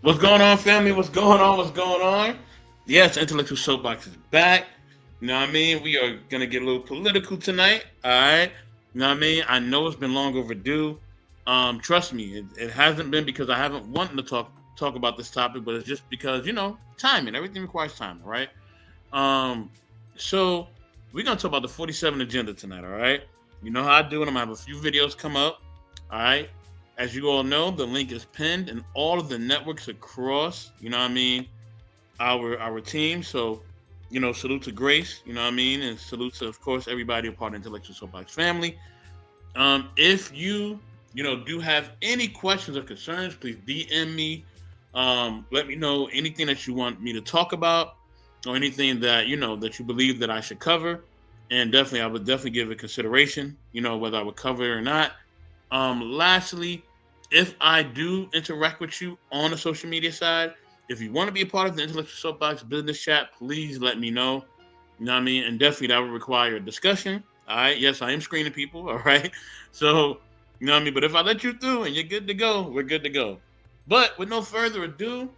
What's going on, family? What's going on? What's going on? Yes, Intellectual Soapbox is back. You know what I mean? We are gonna get a little political tonight. All right. You know what I mean? I know it's been long overdue. Trust me, it hasn't been because I haven't wanted to talk about this topic, but it's just because timing. Everything requires time, right? Um, so we're gonna talk about the 47 agenda tonight. All right. You know how I do it. I'm gonna have a few videos come up. All right. As you all know, the link is pinned in all of the networks across. You know what I mean? Our team. So, salute to Grace. You know what I mean, and salute to, of course, everybody a part of Intellectual Soapbox family. If you do have any questions or concerns, please DM me. Let me know anything that you want me to talk about or anything that that you believe that I should cover. And definitely, I would definitely give it consideration. Whether I would cover it or not. Lastly, if I do interact with you on the social media side, if you want to be a part of the Intellectual Soapbox business chat, please let me know. You know what I mean? And definitely that would require a discussion. All right. Yes, I am screening people. All right. So, you know what I mean? But if I let you through and you're good to go, we're good to go. But with no further ado,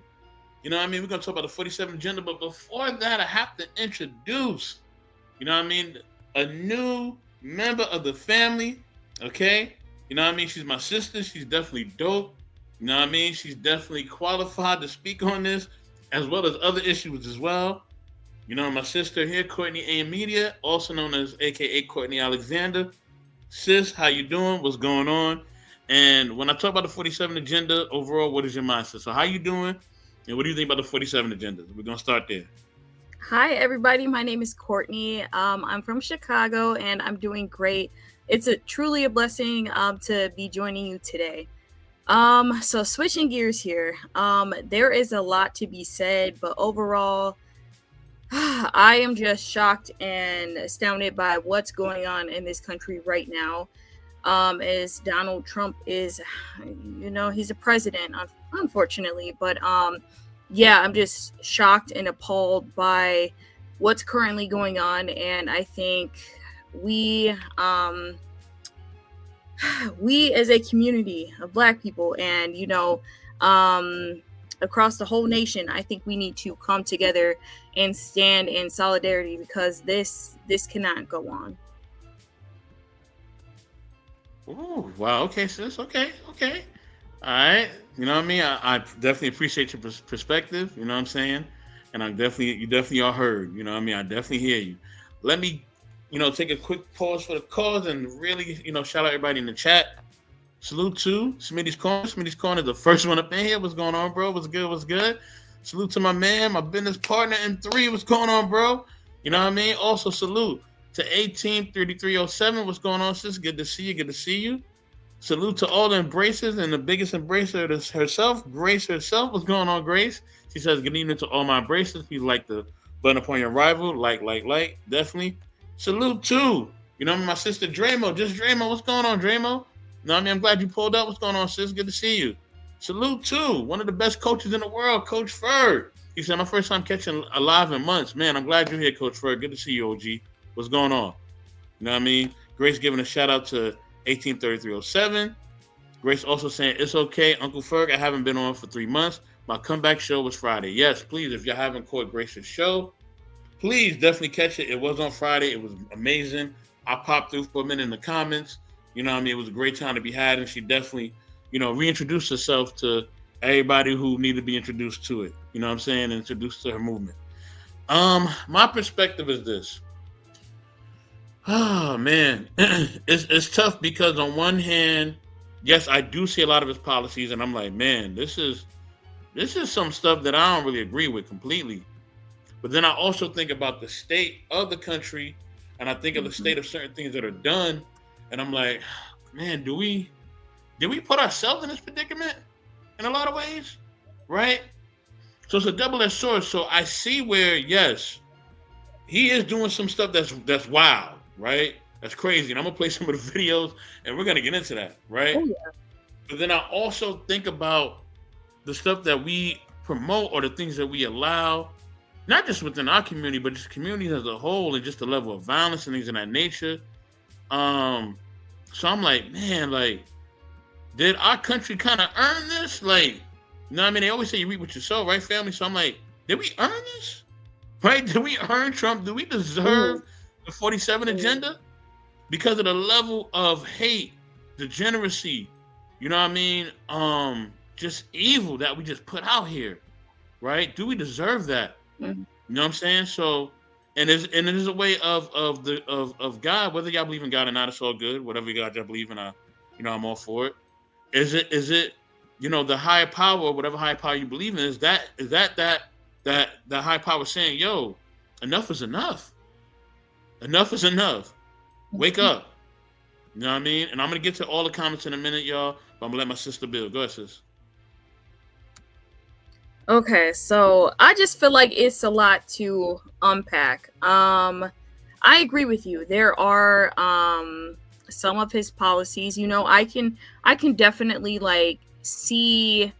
you know what I mean? We're going to talk about the 47 agenda. But before that, I have to introduce, you know what I mean? A new member of the family. Okay. You know what I mean? She's my sister. She's definitely dope. You know what I mean? She's definitely qualified to speak on this as well as other issues as well. My sister here, Courtney A. Media, also known as AKA Courtney Alexander. Sis, how you doing? What's going on? And when I talk about the 47 agenda overall, what is your mindset? So how you doing? And what do you think about the 47 agenda? We're gonna start there. Hi, everybody. My name is Courtney. I'm from Chicago and I'm doing great. It's truly a blessing to be joining you today. So switching gears here, there is a lot to be said, but overall, I am just shocked and astounded by what's going on in this country right now. As Donald Trump is, he's a president, unfortunately, but yeah, I'm just shocked and appalled by what's currently going on, and I think we we as a community of Black people, and across the whole nation, I think we need to come together and stand in solidarity because this cannot go on. Ooh, wow. Okay, sis. Okay, okay. All right. You know what I mean? I definitely appreciate your perspective. You know what I'm saying? And you definitely are heard. You know what I mean? I definitely hear you. Let me, take a quick pause for the cause and really, shout out everybody in the chat. Salute to Smitty's Corner. Smitty's Corner, the first one up in here. What's going on, bro? What's good? What's good? Salute to my man, my business partner in three. What's going on, bro? You know what I mean? Also, salute to 183307. What's going on, sis? Good to see you. Good to see you. Salute to all the embracers and the biggest embracer is herself, Grace herself. What's going on, Grace? She says, good evening to all my embracers. If you like the button upon your rival, like, definitely. Salute to, my sister Dramo, just Dramo. What's going on, Dramo? No, I mean, I'm glad you pulled up. What's going on, sis? Good to see you. Salute to one of the best coaches in the world, Coach Ferg. He said, my first time catching a live in months. Man, I'm glad you're here, Coach Ferg. Good to see you, OG. What's going on? You know what I mean? Grace giving a shout out to 183307. Grace also saying, it's okay, Uncle Ferg. I haven't been on for 3 months. My comeback show was Friday. Yes, please, if you haven't caught Grace's show, please definitely catch it. It was on Friday. It was amazing. I popped through for a minute in the comments. You know what I mean? It was a great time to be had, and she definitely, reintroduced herself to everybody who needed to be introduced to it. You know what I'm saying? Introduced to her movement. My perspective is this. Oh man, it's tough because on one hand, yes, I do see a lot of his policies, and I'm like, man, this is some stuff that I don't really agree with completely. But then I also think about the state of the country, and I think of the Mhm. state of certain things that are done, and I'm like, man, did we put ourselves in this predicament in a lot of ways, right? So it's a double-edged sword. So I see where yes, he is doing some stuff that's wild, right? That's crazy, and I'm gonna play some of the videos, and we're gonna get into that, right? Oh yeah. But then I also think about the stuff that we promote or the things that we allow, not just within our community, but just communities as a whole, and just the level of violence and things of that nature. Um, so I'm like, man, like, did our country kind of earn this? Like, You know what I mean? They always say you reap what you sow, right, family? So I'm like, did we earn this? Right? Did we earn Trump? Do we Ooh, deserve the 47 ooh. agenda? Because of the level of hate, degeneracy, you know what I mean? Just evil that we just put out here, right? Do we deserve that? Mhm. You know what I'm saying? So, and it is a way of God, whether y'all believe in God or not, it's all good. Whatever God y'all believe in, I'm all for it. Is it the higher power, or whatever higher power you believe in, is that high power saying, yo, enough is enough. Enough is enough. Wake up. You know what I mean? And I'm gonna get to all the comments in a minute, y'all. But I'm gonna let my sister build. Go ahead, sis. Okay, so I just feel like it's a lot to unpack. I agree with you. There are some of his policies, I can definitely like see,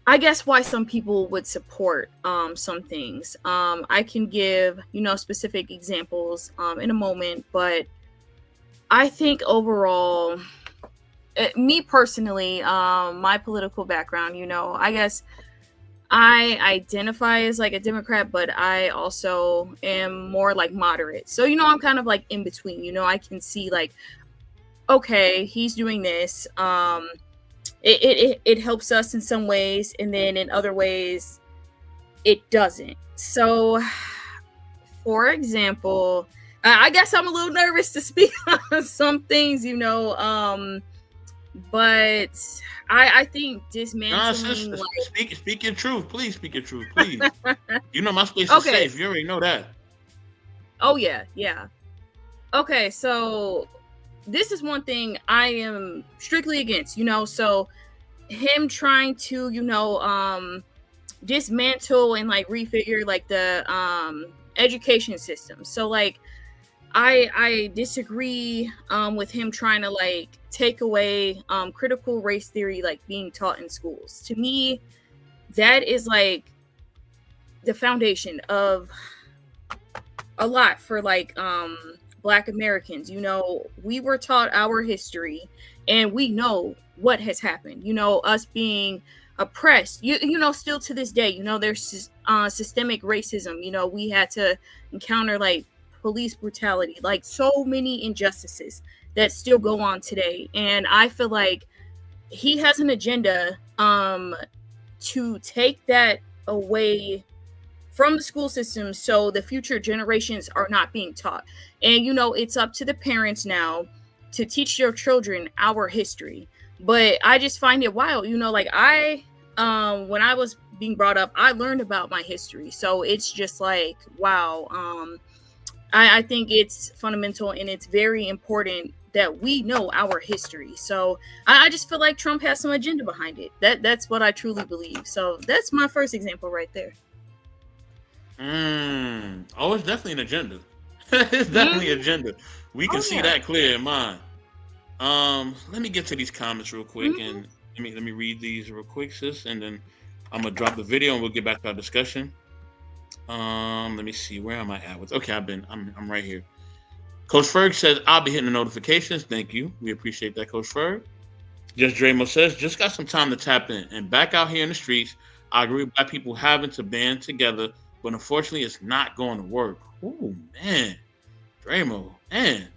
I guess, why some people would support some things. I can give, specific examples in a moment, but I think overall, me personally, my political background, I guess I identify as like a Democrat, but I also am more like moderate. So, I'm kind of like in between. I can see like, okay, he's doing this. It helps us in some ways, and then in other ways, it doesn't. So, for example, I guess I'm a little nervous to speak on some things, but I think Nah, sis, dismantling speak your truth. Please speak your truth, please. like You know my space is okay. safe. You already know that. Oh yeah, yeah. Okay, so this is one thing I am strictly against, so him trying to, dismantle and like refigure like the education system. So like I disagree with him trying to like take away critical race theory like being taught in schools. To me, that is like the foundation of a lot for like Black Americans. We were taught our history and we know what has happened. Us being oppressed, still to this day, there's systemic racism. We had to encounter like police brutality, like so many injustices that still go on today. And I feel like he has an agenda to take that away from the school system so the future generations are not being taught. And it's up to the parents now to teach their children our history. But I just find it wild, like when I was being brought up, I learned about my history. So it's just like, wow. I think it's fundamental and it's very important that we know our history. So I just feel like Trump has some agenda behind it. That's what I truly believe. So that's my first example right there. Oh, it's definitely an agenda. It's definitely an Mhm. agenda. We can Oh see yeah. that clear in mind. Let me get to these comments real quick, Hmm. and let me read these real quick, sis, and then I'm gonna drop the video and we'll get back to our discussion. Let me see, where am I at with? Okay, I'm right here. Coach Ferg says I'll be hitting the notifications. Thank you, we appreciate that, Coach Ferg. Just Dramo says just got some time to tap in and back out here in the streets. I agree with black people having to band together, but unfortunately, it's not going to work. Oh man, Dramo, man,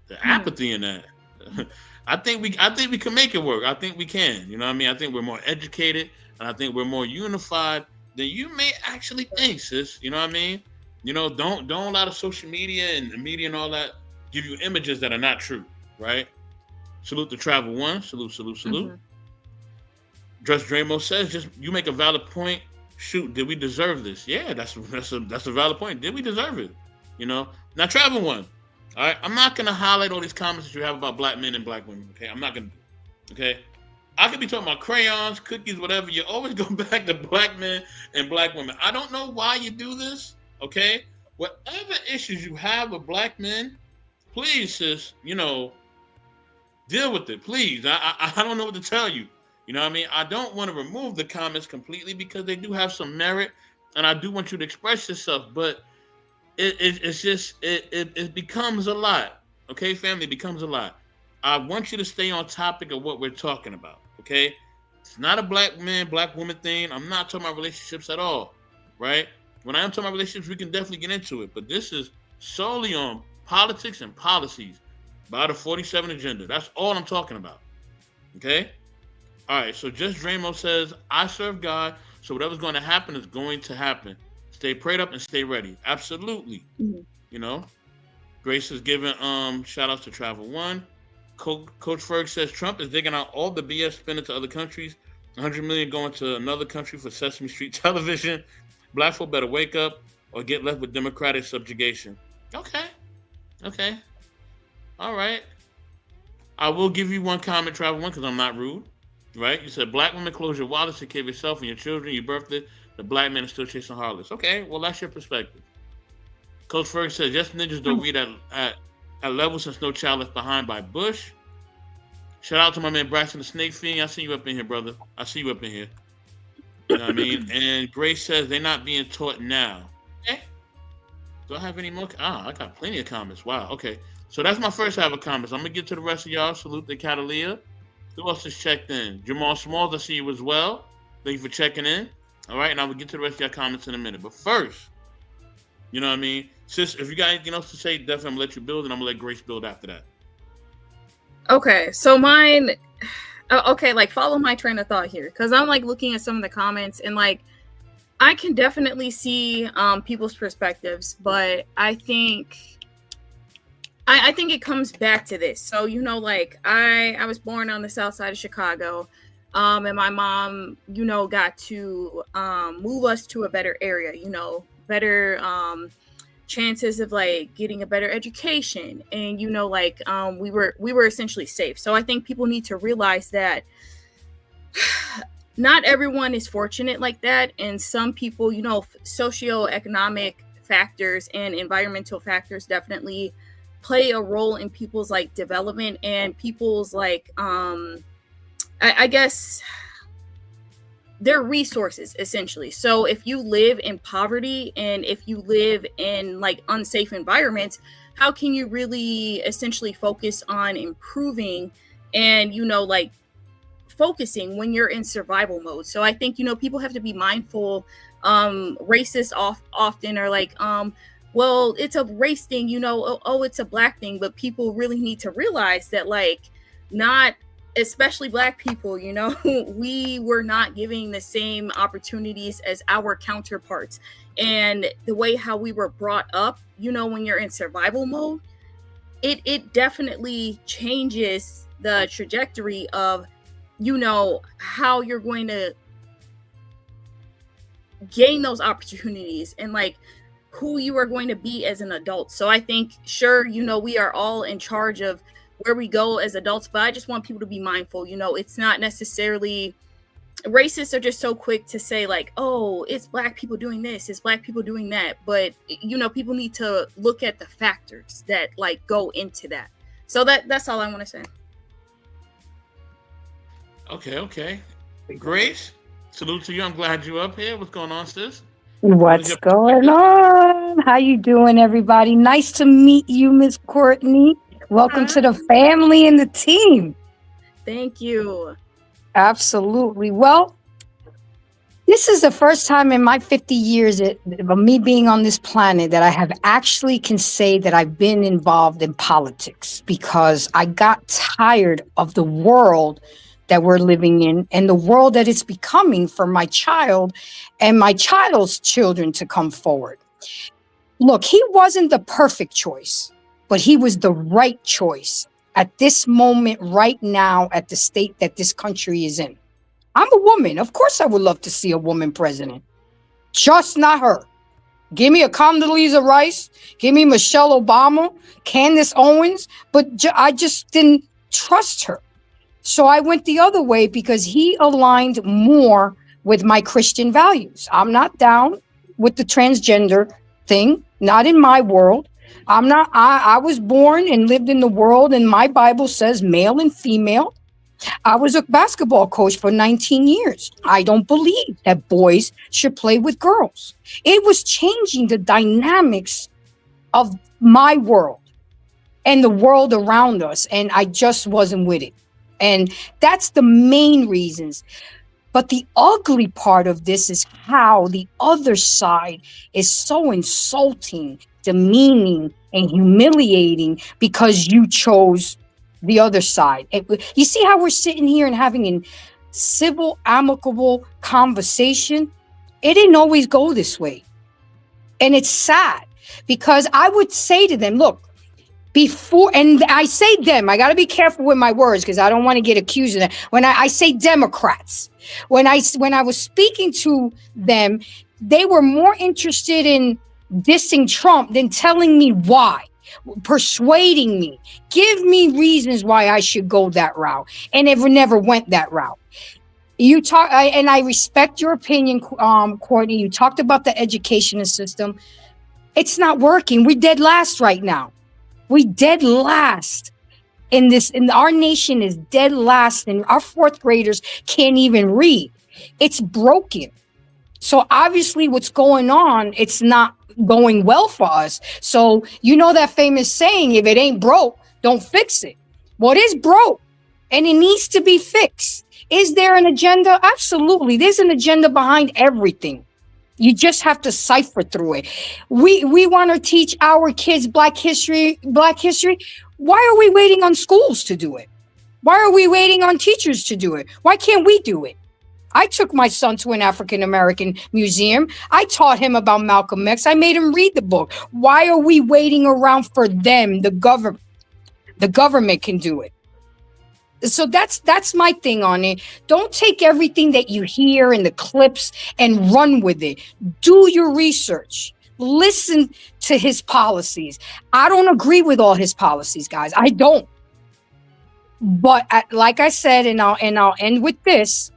the Hmm. apathy in that. I think we can make it work. I think we can. You know what I mean? I think we're more educated and I think we're more unified than you may actually think, sis. You know what I mean? Don't a lot of social media and the media and all that give you images that are not true, right? Salute to Travel One. Salute, salute, salute. Hmm. Dress Dramo says, just you make a valid point. Shoot, did we deserve this? Yeah, that's a valid point. Did we deserve it? Now Travel One. All right, I'm not gonna highlight all these comments that you have about black men and black women. Okay, I'm not gonna do it. Okay, I could be talking about crayons, cookies, whatever. You always go back to black men and black women. I don't know why you do this. Okay, whatever issues you have with black men, please, sis, deal with it, please. I don't know what to tell you. You know what I mean? I don't want to remove the comments completely because they do have some merit, and I do want you to express yourself. But it's just it becomes a lot. Okay, family, it becomes a lot. I want you to stay on topic of what we're talking about. Okay, It's not a black man, black woman thing. I'm not talking about relationships at all, right? When I am talking about relationships, we can definitely get into it. But this is solely on politics and policies by the 47 agenda. That's all I'm talking about. Okay? All right, so just Dramo says, I serve God, so whatever's going to happen is going to happen. Stay prayed up and stay ready. Absolutely. Mhm. You know? Grace is giving shout outs to Travel One. Coach Ferg says Trump is digging out all the BS spending to other countries. 100 million going to another country for Sesame Street television. Black folk better wake up or get left with democratic subjugation. Okay. Okay. All right. I will give you one comment, Travel One, because I'm not rude. Right? You said black women close your wallets, take care of yourself and your children, your birthday. The black man is still chasing harlots. Okay, well that's your perspective. Coach Ferg says, yes, ninjas don't read at level since No Child Left Behind by Bush. Shout out to my man Braxton the Snake Fiend. I see you up in here, brother. I see you up in here. You know what I mean? And Grace says they're not being taught now. Okay. Do I have any more? I got plenty of comments. Wow. Okay. So that's my first half of comments. I'm gonna get to the rest of y'all. Salute to Catalia. Who else has checked in? Jamal Smalls, I see you as well. Thank you for checking in. All right, and I will get to the rest of your comments in a minute. But first, you know what I mean? Sis, if you got anything else to say, definitely I'm gonna let you build, and I'm gonna let Grace build after that. Okay, so mine. Okay, like follow my train of thought here, because I'm like looking at some of the comments, and like I can definitely see people's perspectives, but I think it comes back to this. So, you know, like I was born on the south side of Chicago, and my mom, you know, got to move us to a better area, you know, better chances of like getting a better education, and you know, like we were essentially safe. So I think people need to realize that not everyone is fortunate like that, and some people, you know, socioeconomic factors and environmental factors definitely play a role in people's like development and people's like I guess their resources essentially. So if you live in poverty and if you live in like unsafe environments, how can you really essentially focus on improving and, you know, like focusing when you're in survival mode? So I think, you know, people have to be mindful. Racists often are like, well, it's a race thing, you know, oh, it's a black thing, but people really need to realize that, like, not especially black people, you know, we were not giving the same opportunities as our counterparts. And the way how we were brought up, you know, when you're in survival mode, it definitely changes the trajectory of, you know, how you're going to gain those opportunities and like who you are going to be as an adult. So I think, sure, you know, we are all in charge of where we go as adults, but I just want people to be mindful. You know, it's not necessarily, racists are just so quick to say like, oh, it's black people doing this, it's black people doing that. But, you know, people need to look at the factors that like go into that. So that's all I want to say. Okay. Grace, salute to you. I'm glad you're up here. What's going on, sis? What's going on? How you doing, everybody? Nice to meet you, Miss Courtney. Welcome to the family and the team. Thank you. Absolutely. Well, this is the first time in my 50 years of me being on this planet that I have actually can say that I've been involved in politics, because I got tired of the world that we're living in and the world that it's becoming for my child and my child's children to come forward. Look, he wasn't the perfect choice, but he was the right choice at this moment right now at the state that this country is in. I'm a woman. Of course I would love to see a woman president. Just not her. Give me a Condoleezza Rice. Give me Michelle Obama, Candace Owens. But I just didn't trust her. So I went the other way because he aligned more with my Christian values. I'm not down with the transgender thing, not in my world. I was born and lived in the world, and my Bible says male and female. I was a basketball coach for 19 years. I don't believe that boys should play with girls. It was changing the dynamics of my world and the world around us, and I just wasn't with it. And that's the main reasons. But the ugly part of this is how the other side is so insulting, demeaning, and humiliating because you chose the other side. You see how we're sitting here and having a civil, amicable conversation? It didn't always go this way. And it's sad because I would say to them, look, before, and I say them, I got to be careful with my words because I don't want to get accused of that. When I say Democrats, when I was speaking to them, they were more interested in dissing Trump than telling me why, persuading me, give me reasons why I should go that route. And it never went that route. You talk, and I respect your opinion, Courtney. You talked about the education system. It's not working. We're dead last right now. We dead last in this, and our nation is dead last, and our fourth graders can't even read. It's broken. So obviously what's going on, it's not going well for us. So you know that famous saying, if it ain't broke, don't fix it. Well, it is broke and it needs to be fixed. Is there an agenda? Absolutely. There's an agenda behind everything. You just have to cipher through it. We want to teach our kids Black history. Why are we waiting on schools to do it? Why are we waiting on teachers to do it? Why can't we do it? I took my son to an African American museum. I taught him about Malcolm X. I made him read the book. Why are we waiting around for them? The government can do it. So that's my thing on it. Don't take everything that you hear in the clips and run with it. Do your research. Listen to his policies. I don't agree with all his policies, guys. I don't. But like I said, and I'll end with this.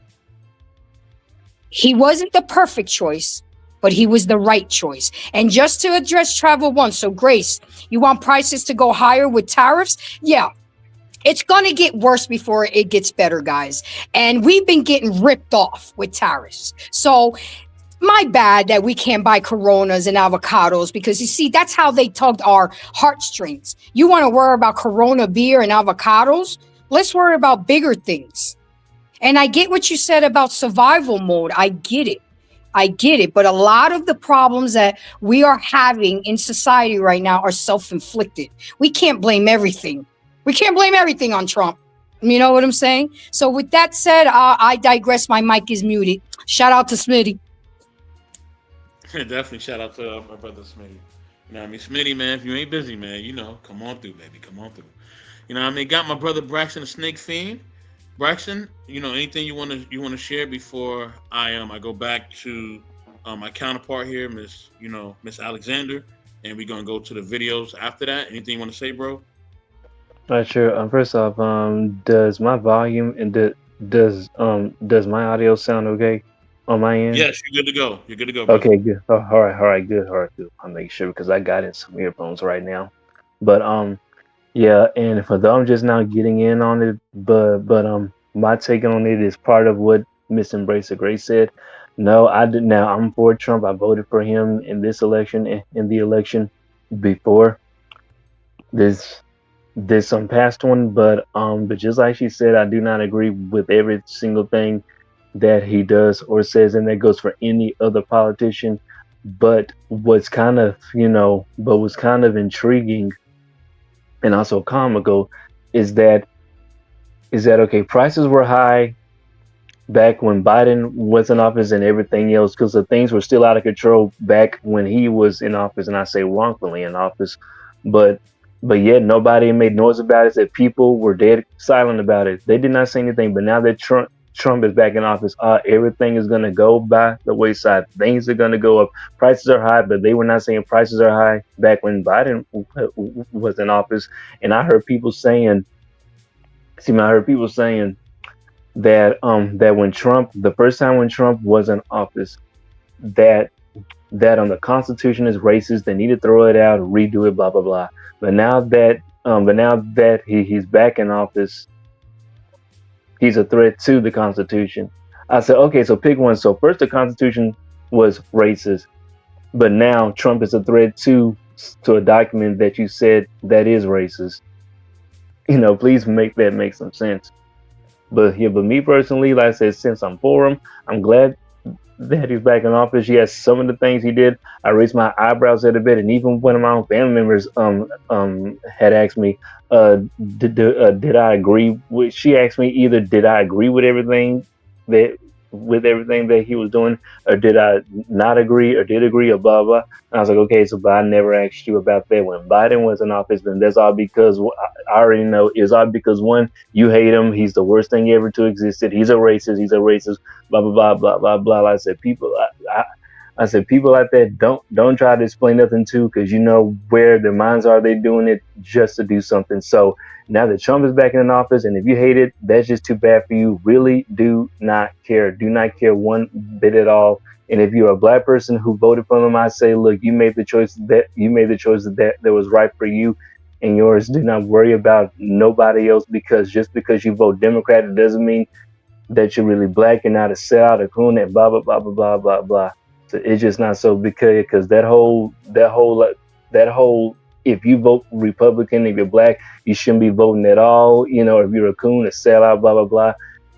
He wasn't the perfect choice, but he was the right choice. And just to address travel one, so Grace, you want prices to go higher with tariffs? Yeah. It's going to get worse before it gets better, guys. And we've been getting ripped off with tariffs. So my bad that we can't buy Coronas and avocados because, you see, that's how they tugged our heartstrings. You want to worry about Corona beer and avocados? Let's worry about bigger things. And I get what you said about survival mode. I get it. But a lot of the problems that we are having in society right now are self-inflicted. We can't blame everything. We can't blame everything on Trump. You know what I'm saying? So with that said, I digress. My mic is muted. Shout out to Smitty. Definitely shout out to my brother Smitty. You know what I mean? Smitty, man, if you ain't busy, man, you know, come on through, baby. Come on through. You know what I mean? Got my brother Braxton, the Snake Fiend. Braxton, you know, anything you want to share before I go back to my counterpart here, Miss Alexander, and we're gonna go to the videos after that. Anything you want to say, bro? Sure. First off, does my volume and does my audio sound okay on my end? Yes, you're good to go. You're good to go, bro. Okay, good. Oh, all right, good. I'll make sure because I got in some earphones right now. But yeah, and for them just now getting in on it, but my take on it is part of what Miss Embrace of Grace said. No, I did. Now I'm for Trump. I voted for him in this election, in the election before this some past one, but just like she said, I do not agree with every single thing that he does or says, and that goes for any other politician. But what's kind of intriguing and also comical is that okay, prices were high back when Biden was in office and everything else, because the things were still out of control back when he was in office, and I say wrongfully in office, but yet nobody made noise about it. That people were dead silent about it. They did not say anything. But now that Trump is back in office, everything is going to go by the wayside. Things are going to go up. Prices are high, but they were not saying prices are high back when Biden was in office. And I heard people saying, that when Trump, the first time when Trump was in office, that the Constitution is racist. They need to throw it out, redo it, blah blah blah. But now that he's back in office, he's a threat to the Constitution. I said, okay, so pick one. So first, the Constitution was racist, but now Trump is a threat to a document that you said that is racist. You know, please make that make some sense. But yeah, but me personally, like I said, since I'm for him, I'm glad that he's back in office. Yes, some of the things he did, I raised my eyebrows at a bit, and even one of my own family members had asked me, uh, did I agree with? She asked me either did I agree that with everything that he was doing, or did I not agree, or did agree, or blah blah. And I was like, okay, so but I never asked you about that when Biden was in office. Then that's all because I already know it's all because one, you hate him. He's the worst thing ever to existed. He's a racist. He's a racist blah blah blah blah blah blah. Like I said I said people like that don't try to explain nothing to because you know where their minds are. They doing it just to do something. So now that Trump is back in office, and if you hate it, that's just too bad for you. Really, do not care. Do not care one bit at all. And if you're a black person who voted for him, I say, look, you made the choice that was right for you and yours. Do not worry about nobody else because just because you vote Democrat, it doesn't mean that you're really black and not a sellout, a coon, and blah blah blah blah blah blah blah. So it's just not so because that whole if you vote Republican, if you're black, you shouldn't be voting at all. You know, if you're a coon, a sellout, blah blah blah.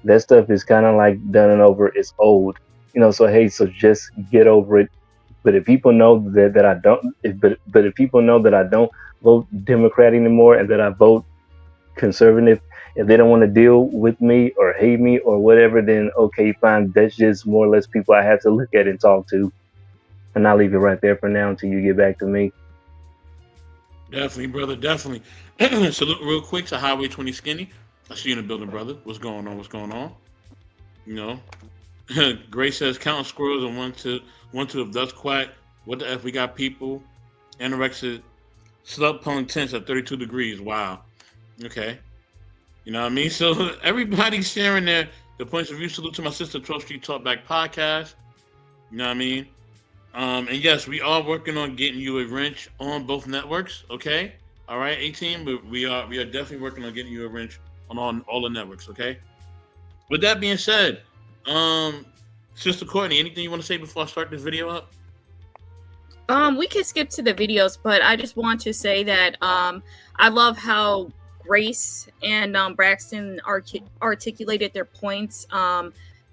That stuff is kind of like done and over. It's old. You know, so hey, so just get over it. But if people know that I don't, but if people know that I don't vote Democrat anymore and that I vote conservative, if they don't want to deal with me or hate me or whatever, then okay, fine. That's just more or less people I have to look at and talk to. And I'll leave it right there for now until you get back to me. Definitely, brother. Definitely. Salute real quick to Highway 20 Skinny. I see you in the building, brother. What's going on? What's going on? You know, Gray says counting squirrels and one to the dust quack. What the F? We got people anorexic, slug pulling tents at 32 degrees. Wow. Okay. You know what I mean? So everybody's sharing the points of view. Salute to my sister, 12th Street Talk Back podcast. You know what I mean? And yes, we are working on getting you a wrench on both networks. Okay, all right, 18. But we are definitely working on getting you a wrench on all the networks. Okay. With that being said, Sister Courtney, anything you want to say before I start this video up? We can skip to the videos, but I just want to say that I love how Grace and Braxton articulated their points.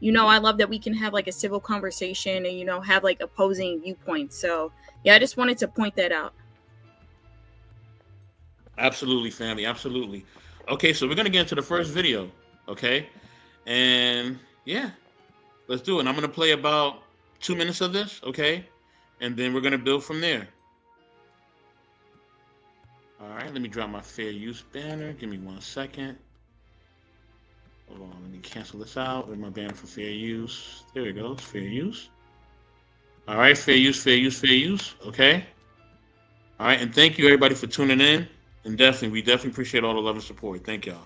You know, I love that we can have like a civil conversation and, you know, have like opposing viewpoints. So, yeah, I just wanted to point that out. Absolutely, family. Absolutely. Okay, so we're going to get into the first video. Okay. And yeah, let's do it. I'm going to play about 2 minutes of this. Okay. And then we're going to build from there. All right. Let me drop my fair use banner. Give me 1 second. Hold on, let me cancel this out with my banner for fair use. There it goes, fair use. All right, fair use, fair use, fair use. Okay. All right, and thank you everybody for tuning in. And we definitely appreciate all the love and support. Thank y'all.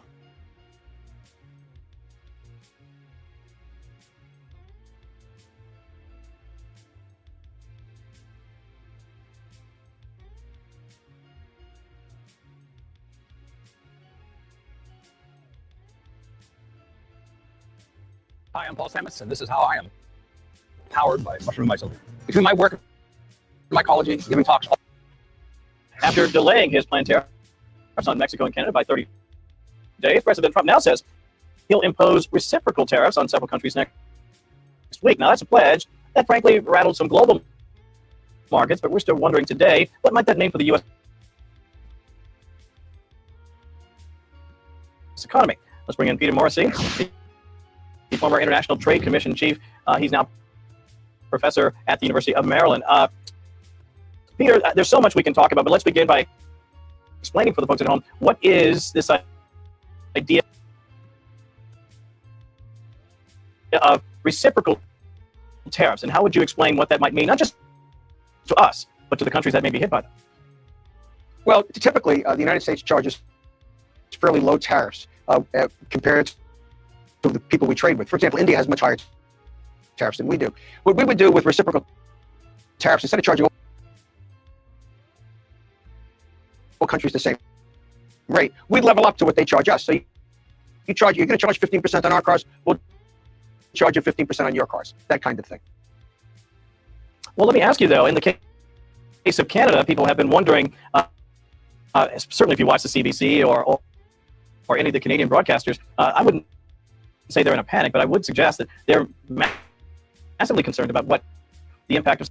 Hi, I'm Paul Stamets, and this is how I am powered by Mushroom Myself. Between my work, mycology, giving talks, after delaying his planned tariffs on Mexico and Canada by 30 days, President Trump now says he'll impose reciprocal tariffs on several countries next week. Now, that's a pledge that frankly rattled some global markets, but we're still wondering today, what might that mean for the U.S. economy? Let's bring in Peter Morrissey, the former International Trade Commission chief. He's now professor at the University of Maryland. Peter, there's so much we can talk about, but let's begin by explaining for the folks at home, what is this idea of reciprocal tariffs, and how would you explain what that might mean, not just to us, but to the countries that may be hit by them? Well, typically, the United States charges fairly low tariffs compared to the people we trade with. For example, India has much higher tariffs than we do. What we would do with reciprocal tariffs, instead of charging all countries the same rate, we'd level up to what they charge us. So you're going to charge 15% on our cars, we'll charge you 15% on your cars, that kind of thing. Well, let me ask you, though, in the case of Canada, people have been wondering, certainly if you watch the CBC or any of the Canadian broadcasters, I wouldn't say they're in a panic, but I would suggest that they're massively concerned about what the impact of,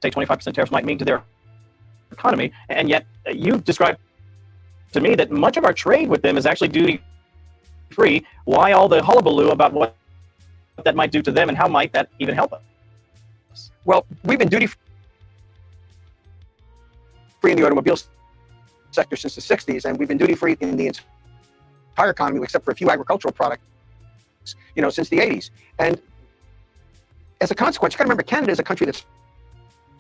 say, 25% tariffs might mean to their economy. And yet you've described to me that much of our trade with them is actually duty-free. Why all the hullabaloo about what that might do to them, and how might that even help us? Well, we've been duty-free in the automobile sector since the 60s, and we've been duty-free in the entire economy, except for a few agricultural products, since the 80s. And as a consequence, you got to remember, Canada is a country that's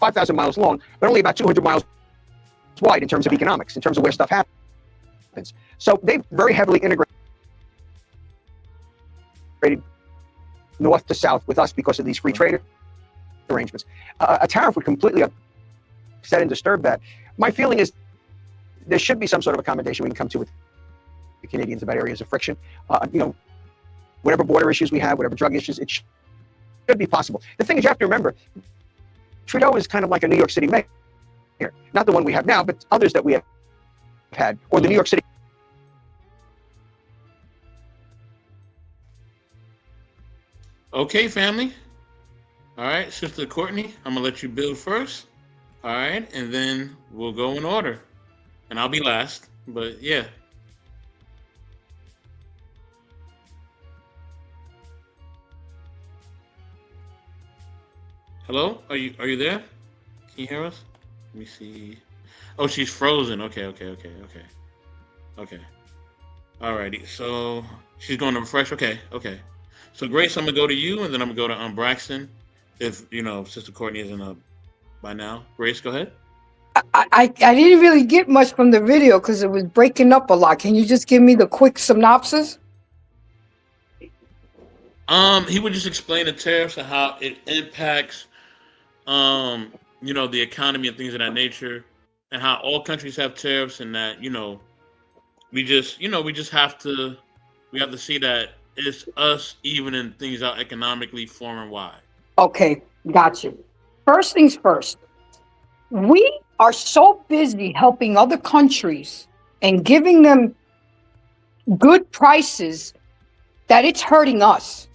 5,000 miles long, but only about 200 miles wide in terms of economics, in terms of where stuff happens. So they've very heavily integrated north to south with us because of these free trade arrangements. A tariff would completely upset and disturb that. My feeling is there should be some sort of accommodation we can come to with the Canadians about areas of friction. Whatever border issues we have, whatever drug issues, it should be possible. The thing is, you have to remember, Trudeau is kind of like a New York City mayor. Not the one we have now, but others that we have had, or the New York City. Okay, family. All right, Sister Courtney, I'm gonna let you build first. All right, and then we'll go in order. And I'll be last, but yeah. Hello? Are you there? Can you hear us? Let me see. Oh, she's frozen. Okay. Alrighty, so she's going to refresh. Okay. So Grace, I'm gonna go to you, and then I'm gonna go to Braxton. If Sister Courtney isn't up by now. Grace, go ahead. I didn't really get much from the video because it was breaking up a lot. Can you just give me the quick synopsis? He would just explain the tariffs and how it impacts, the economy and things of that nature, and how all countries have tariffs, and that we just have to see that it's us evening things out economically, foreign and wide. Okay, got you. First things first. We are so busy helping other countries and giving them good prices that it's hurting us.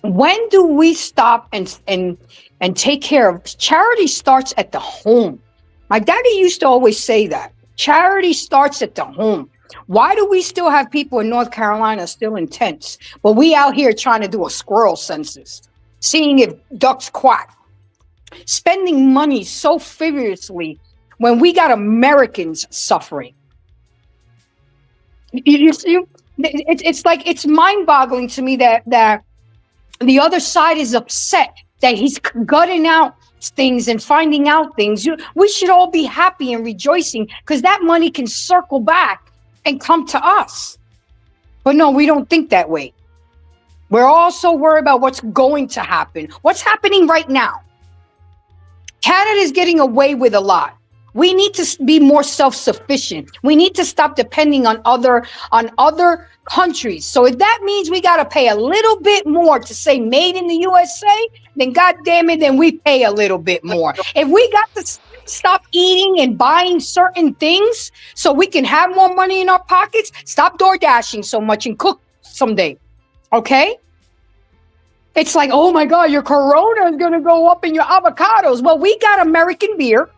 When do we stop and take care of charity? Starts at the home. My daddy used to always say that charity starts at the home. Why do we still have people in North Carolina still in tents, but we out here trying to do a squirrel census, seeing if ducks quack, spending money so frivolously when we got Americans suffering? You see, it's like, it's mind-boggling to me that the other side is upset that he's gutting out things and finding out things. We should all be happy and rejoicing because that money can circle back and come to us. But no, we don't think that way. We're also worried about what's going to happen. What's happening right now? Canada's getting away with a lot. We need to be more self-sufficient. We need to stop depending on other countries. So if that means we got to pay a little bit more to say made in the USA, then God damn it, then we pay a little bit more. If we got to stop eating and buying certain things so we can have more money in our pockets, stop door dashing so much and cook someday. Okay? It's like, oh my God, your Corona is going to go up in your avocados. Well, we got American beer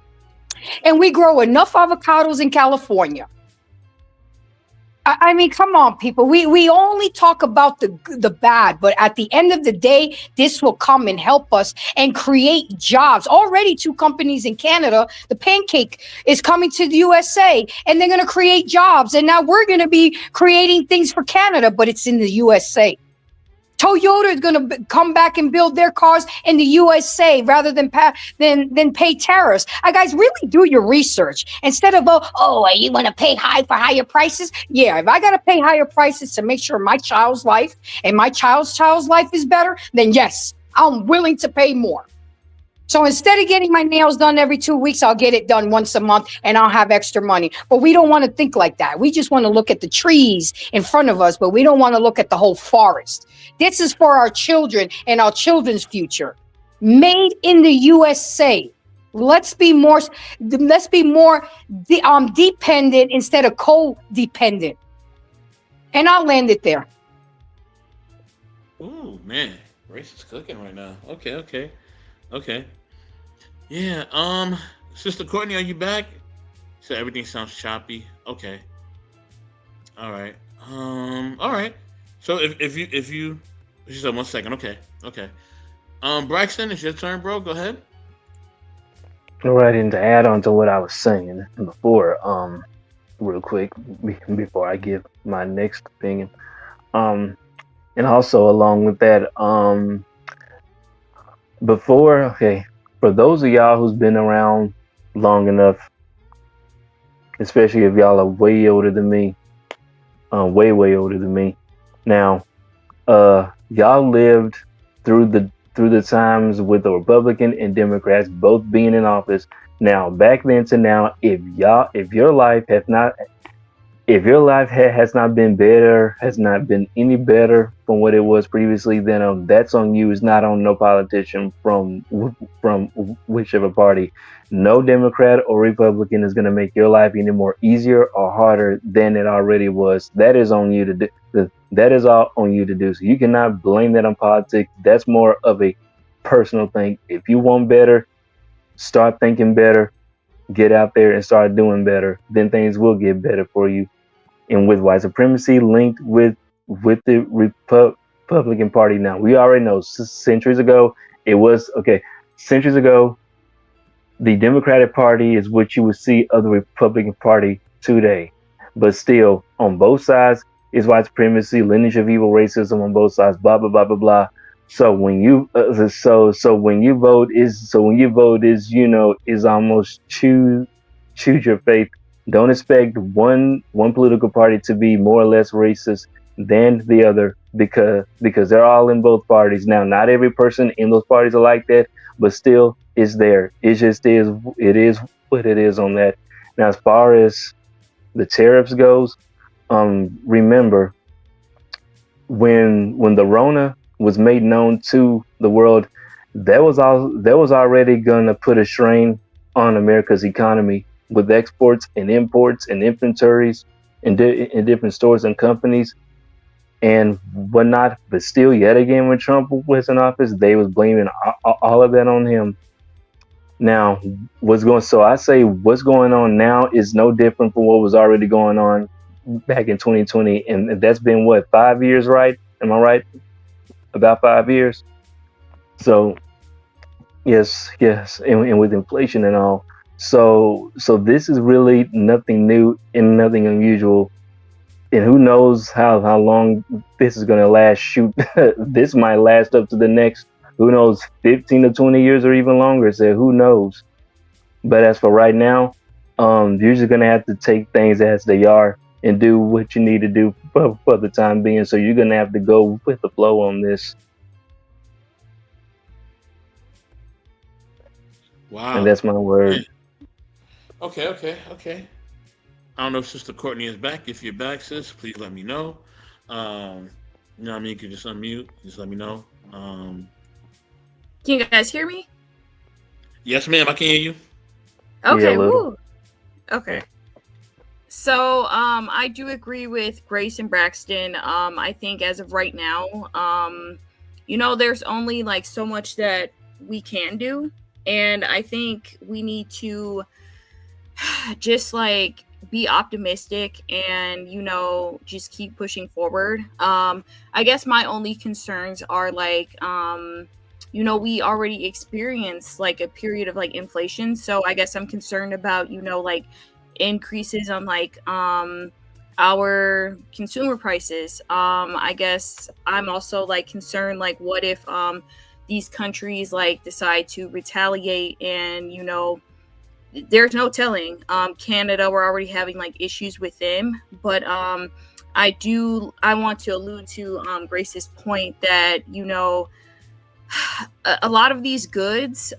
and we grow enough avocados in California. I mean, come on, people. We only talk about the bad, but at the end of the day, this will come and help us and create jobs. Already 2 companies in Canada, the Pancake is coming to the USA and they're going to create jobs. And now we're going to be creating things for Canada, but it's in the USA. Toyota is going to come back and build their cars in the USA rather than pay tariffs. Guys, really do your research instead of you want to pay high for higher prices? Yeah, if I got to pay higher prices to make sure my child's life and my child's life is better, then yes, I'm willing to pay more. So instead of getting my nails done every 2 weeks, I'll get it done once a month and I'll have extra money. But we don't want to think like that. We just want to look at the trees in front of us, but we don't want to look at the whole forest. This is for our children and our children's future. Made in the USA. Let's be more dependent instead of codependent. And I'll land it there. Ooh, man, Grace is cooking right now. Okay, okay, okay. Yeah. Sister Courtney, are you back? So everything sounds choppy. Okay. All right. All right. So if you she said 1 second. Okay. Okay. Braxton, it's your turn, bro. Go ahead. All right, and to add on to what I was saying before, real quick, before I give my next opinion, um, and also along with that, before, okay, for those of y'all who's been around long enough, especially if y'all are way older than me, way older than me. Now, y'all lived through the times with the Republican and Democrats both being in office. Now, back then to now, if your life has not has not been better, has not been any better from what it was previously, then that's on you. It's not on no politician from whichever party. No Democrat or Republican is going to make your life any more easier or harder than it already was. That is on you to do. That is all on you to do. So you cannot blame that on politics. That's more of a personal thing. If you want better, start thinking better, get out there and start doing better. Then things will get better for you. And with white supremacy linked with the Republican Party now, we already know centuries ago it was okay. Centuries ago, the Democratic Party is what you would see of the Republican Party today. But still, on both sides is white supremacy, lineage of evil, racism on both sides, blah blah blah blah blah. So when you when you vote is is almost choose your faith. Don't expect one political party to be more or less racist than the other because they're all in both parties. Now, not every person in those parties are like that, but still, it's there. It just is. It is what it is on that. Now, as far as the tariffs goes, remember when the Rona was made known to the world, that was already gonna put a strain on America's economy with exports and imports and inventories in different stores and companies and whatnot. But still, yet again, when Trump was in office, they was blaming all of that on him. Now, I say what's going on now is no different from what was already going on back in 2020, and that's been what, 5 years, right? Am I right? About 5 years. So yes, and with inflation and all. So this is really nothing new and nothing unusual. And who knows how long this is going to last. Shoot, this might last up to the next, who knows, 15 to 20 years or even longer. So who knows? But as for right now, you're just going to have to take things as they are and do what you need to do for the time being. So you're going to have to go with the flow on this. Wow. And that's my word. Okay. I don't know if Sister Courtney is back. If you're back, sis, please let me know. You know what I mean? You can just unmute. Just let me know. Can you guys hear me? Yes, ma'am. I can hear you. Okay. Yeah, Woo. Okay. So I do agree with Grace and Braxton. I think as of right now, there's only like so much that we can do. And I think we need to just like be optimistic and, just keep pushing forward. I guess my only concerns are like, we already experienced like a period of like inflation. So I guess I'm concerned about, like increases on like our consumer prices. I guess I'm also like concerned, like what if these countries like decide to retaliate and there's no telling. Canada, we're already having like issues with them, but I want to allude to Grace's point that a lot of these goods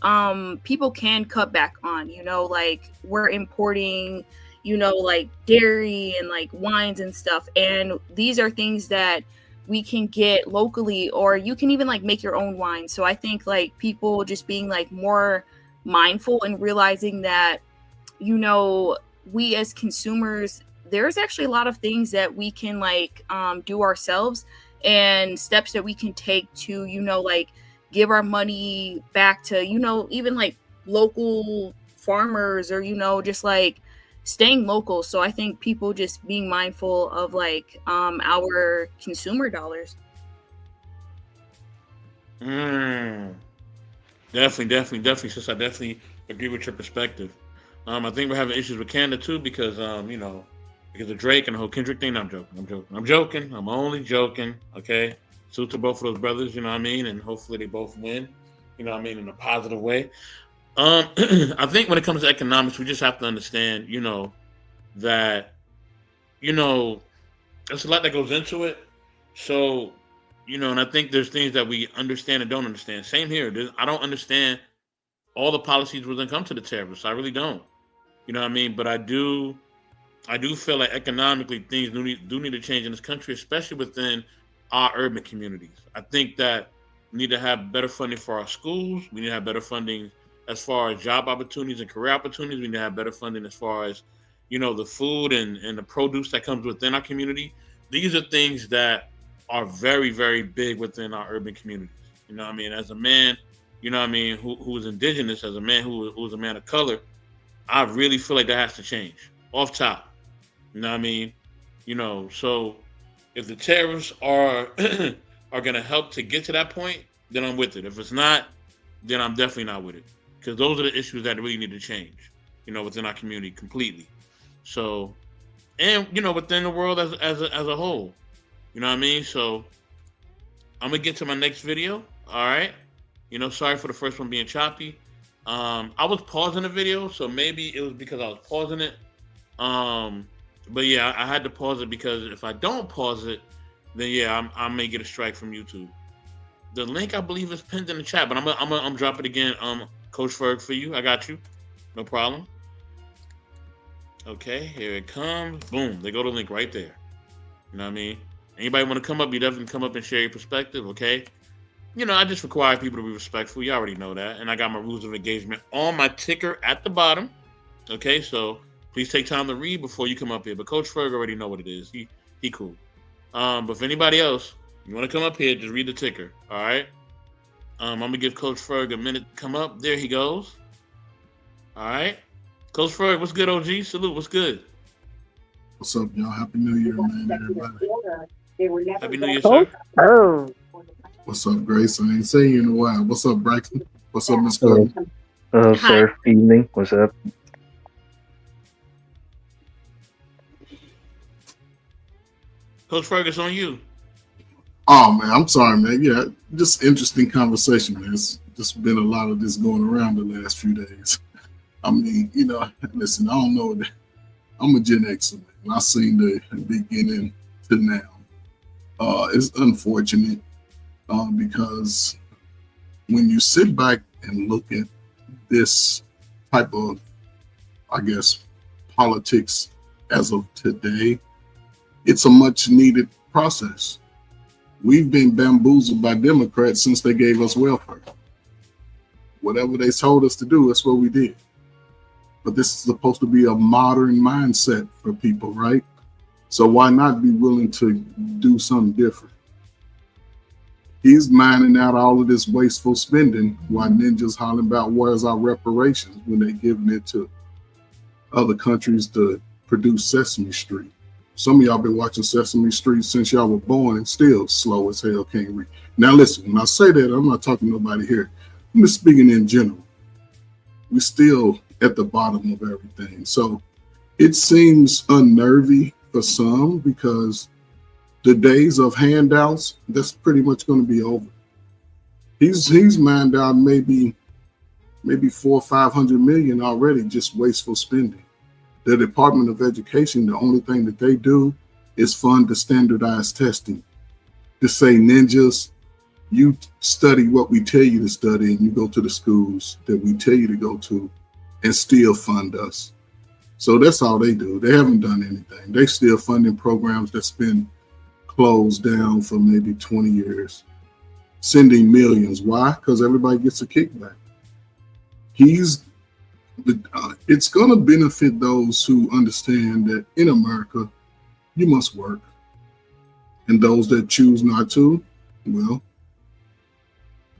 people can cut back on. Like we're importing like dairy and like wines and stuff, and these are things that we can get locally, or you can even like make your own wine. So I think like people just being like more mindful and realizing that we as consumers there's actually a lot of things that we can like do ourselves, and steps that we can take to, you know, like give our money back to, you know, even like local farmers, or, you know, just like staying local. So I think people just being mindful of like our consumer dollars. Definitely. Since I definitely agree with your perspective. I think we're having issues with Canada too because you know, because of Drake and the whole Kendrick thing. No, I'm joking. I'm only joking. Okay. Salute to both of those brothers. You know what I mean, and hopefully they both win. You know what I mean, in a positive way. I think when it comes to economics, we just have to understand, you know, that you know, there's a lot that goes into it. So, you know, and I think there's things that we understand and don't understand. Same here. I don't understand all the policies when it comes to the tariffs. I really don't. You know what I mean? But I do feel like economically things do need to change in this country, especially within our urban communities. I think that we need to have better funding for our schools. We need to have better funding as far as job opportunities and career opportunities. We need to have better funding as far as, you know, the food and the produce that comes within our community. These are things that are very, very big within our urban communities. You know what I mean? As a man, you know what I mean, who is indigenous, as a man who is a man of color, I really feel like that has to change off top. You know what I mean? You know, so if the tariffs are are gonna help to get to that point, then I'm with it. If it's not, then I'm definitely not with it. Because those are the issues that really need to change, you know, within our community completely. So, and you know, within the world as a whole. You know what I mean? So I'm gonna get to my next video. All right. You know, sorry for the first one being choppy. I was pausing the video, so maybe it was because I was pausing it. Um, but yeah, I had to pause it because if I don't pause it, then yeah, I may get a strike from YouTube. The link I believe is pinned in the chat, but I'm drop it again. Coach Ferg for you. I got you. No problem. Okay, here it comes. Boom. They go to the link right there. You know what I mean? Anybody want to come up? You definitely come up and share your perspective. Okay. You know, I just require people to be respectful. You already know that. And I got my rules of engagement on my ticker at the bottom. Okay, so please take time to read before you come up here. But Coach Ferg already know what it is. He cool. But if anybody else, you want to come up here, just read the ticker. All right. I'm gonna give Coach Ferg a minute to come up. There he goes. All right. Coach Ferg, what's good, OG? Salute, what's good? What's up, y'all? Happy New Year, man, everybody. Happy New Year, sir. Oh, What's up, Grace? I ain't seen you in a while. What's up, Braxton? What's up, Miss Hello. Cody? Hello, Hi. sir. Evening. What's up? Coach Ferg, it's on you. Oh, man, I'm sorry, man. Yeah, just interesting conversation, man. It's just been a lot of this going around the last few days. I mean, you know, listen, I don't know. I'm a Gen Xer, man. And I've seen the beginning to now. It's unfortunate because when you sit back and look at this type of, I guess, politics as of today, it's a much needed process. We've been bamboozled by Democrats since they gave us welfare. Whatever they told us to do, that's what we did. But this is supposed to be a modern mindset for people, right? So why not be willing to do something different? He's mining out all of this wasteful spending while ninjas hollering about where's our reparations when they're giving it to other countries to produce Sesame Street. Some of y'all been watching Sesame Street since y'all were born and still slow as hell, can't read. Now listen, when I say that, I'm not talking to nobody here. I'm just speaking in general. We're still at the bottom of everything. So it seems unnerving for some because the days of handouts, that's pretty much going to be over. He's mined out maybe 400 or 500 million already, just wasteful spending. The Department of Education, the only thing that they do is fund the standardized testing. To say, ninjas, you study what we tell you to study and you go to the schools that we tell you to go to and still fund us. So that's all they do. They haven't done anything. They still funding programs that's been closed down for maybe 20 years, sending millions. Why? Because everybody gets a kickback. He's But it's going to benefit those who understand that in America, you must work. And those that choose not to, well,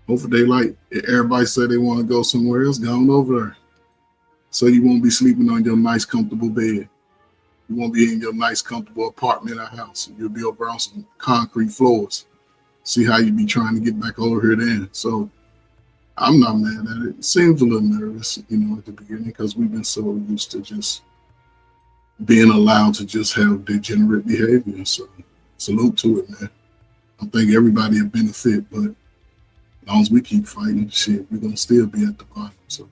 hopefully they like everybody say they want to go somewhere else, go on over there. So you won't be sleeping on your nice, comfortable bed. You won't be in your nice, comfortable apartment or house. You'll be over on some concrete floors. See how you be trying to get back over here then. So I'm not mad at it. It seems a little nervous, you know, at the beginning because we've been so used to just being allowed to just have degenerate behavior. So salute to it, man. I think everybody will benefit, but as long as we keep fighting, shit, we're gonna still be at the bottom. So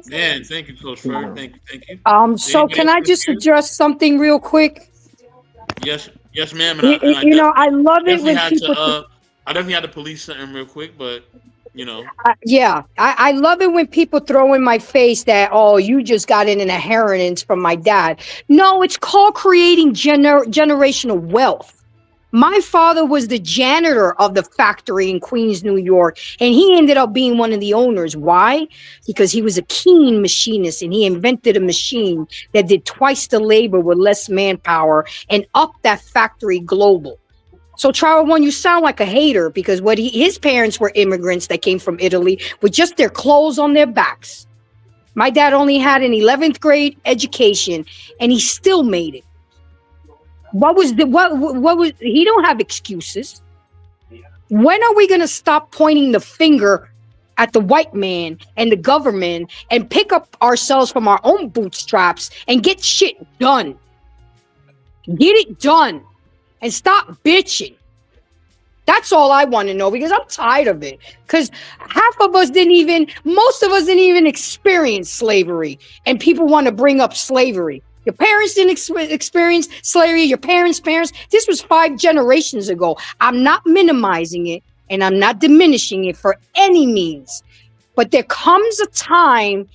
Man, thank you, Coach Fur. Thank you. So Anybody can else I want to just share? address something real quick? Yes, ma'am. You know, I love it definitely when had people. to I definitely had to police something real quick, but you know, Yeah, I love it when people throw in my face that, oh, you just got an inheritance from my dad. No, it's called creating generational wealth. My father was the janitor of the factory in Queens, New York, and he ended up being one of the owners. Why? Because he was a keen machinist and he invented a machine that did twice the labor with less manpower and upped that factory global. So, Trial One, you sound like a hater because his parents were immigrants that came from Italy with just their clothes on their backs. My dad only had an 11th grade education and he still made it. What was he don't have excuses. When are we going to stop pointing the finger at the white man and the government and pick up ourselves from our own bootstraps and get shit done? Get it done and stop bitching. That's all I want to know because I'm tired of it. Because most of us didn't even experience slavery, and people want to bring up slavery. Your parents didn't experience slavery, your parents' parents. This was 5 generations ago. I'm not minimizing it and I'm not diminishing it for any means. But there comes a time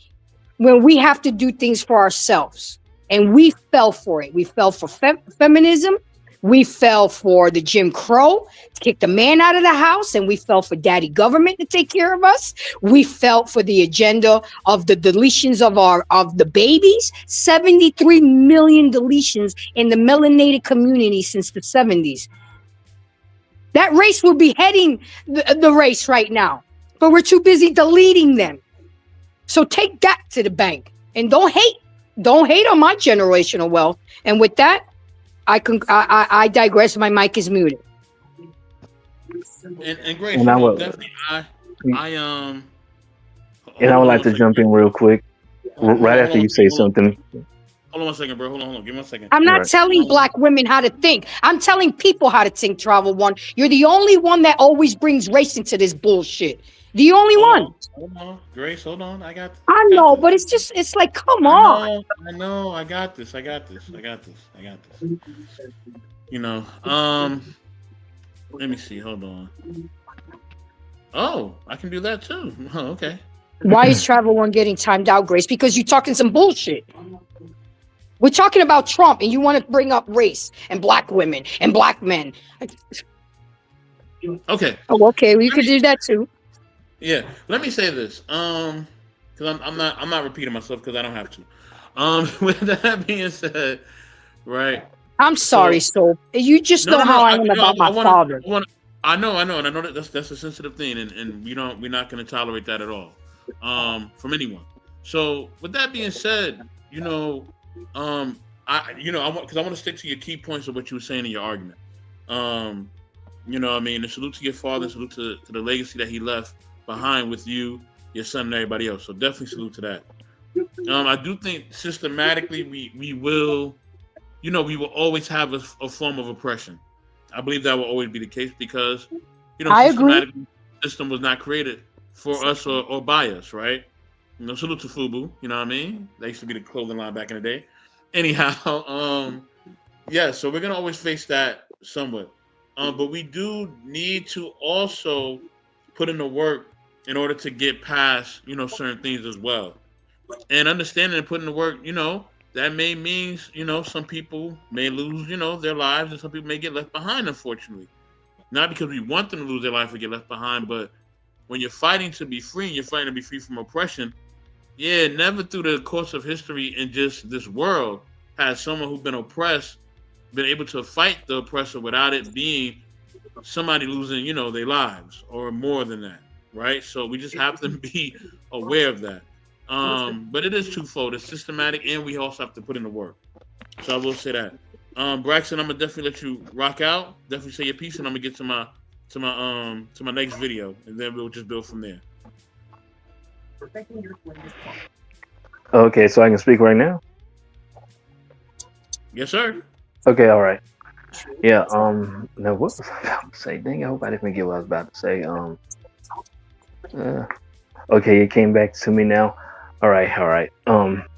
when we have to do things for ourselves. And we fell for it. We fell for feminism. We fell for the Jim Crow to kick the man out of the house, and we fell for daddy government to take care of us. We fell for the agenda of the deletions of the babies. 73 million deletions in the melanated community since the 70s. That race will be heading the race right now, but we're too busy deleting them. So take that to the bank and don't hate on my generational wealth. And with that, I digress. My mic is muted. and Grace, And I would, definitely and I would like to jump in real quick, right after you say something. Hold on 1 second, bro. Hold on. Give me 1 second. I'm not Right. telling black women how to think. I'm telling people how to think, Travel One. You're the only one that always brings race into this bullshit. The only one. Hold on, Grace. Hold on. I got. I know, but it's like, come on. I know. I got this. You know. Let me see. Hold on. Oh, I can do that too. Oh, okay. Why is Travel One getting timed out, Grace? Because you're talking some bullshit. We're talking about Trump, and you want to bring up race and black women and black men. Okay. Oh, okay. We could do that too. Yeah. Let me say this. Because I'm not repeating myself because I don't have to. With that being said, right. I'm sorry, so you just know how I am about my father. I know, and I know that's a sensitive thing, and we're not going to tolerate that at all, from anyone. So with that being said, I want to stick to your key points of what you were saying in your argument. A salute to your father, salute to the legacy that he left behind with you, your son, and everybody else. So definitely salute to that. I do think systematically we will always have a form of oppression. I believe that will always be the case because, I agree. The system was not created for us or by us, right? Salute to FUBU, you know what I mean? They used to be the clothing line back in the day. Anyhow, yeah, so we're going to always face that somewhat. But we do need to also put in the work in order to get past, certain things as well. And understanding and putting the work, that may mean, some people may lose, their lives, and some people may get left behind, unfortunately. Not because we want them to lose their life or get left behind, but when you're fighting to be free and you're fighting to be free from oppression, yeah, never through the course of history in just this world has someone who's been oppressed been able to fight the oppressor without it being somebody losing, their lives or more than that, right? So we just have to be aware of that. But it is twofold. It's systematic, and we also have to put in the work. So I will say that. Braxton, I'm gonna definitely let you rock out. Definitely say your piece, and I'm gonna get to my next video, and then we'll just build from there. Okay, so I can speak right now. Yes, sir. Okay, all right. Yeah. Now what was I about to say? Dang, I hope I didn't forget what I was about to say. Okay, it came back to me now. All right.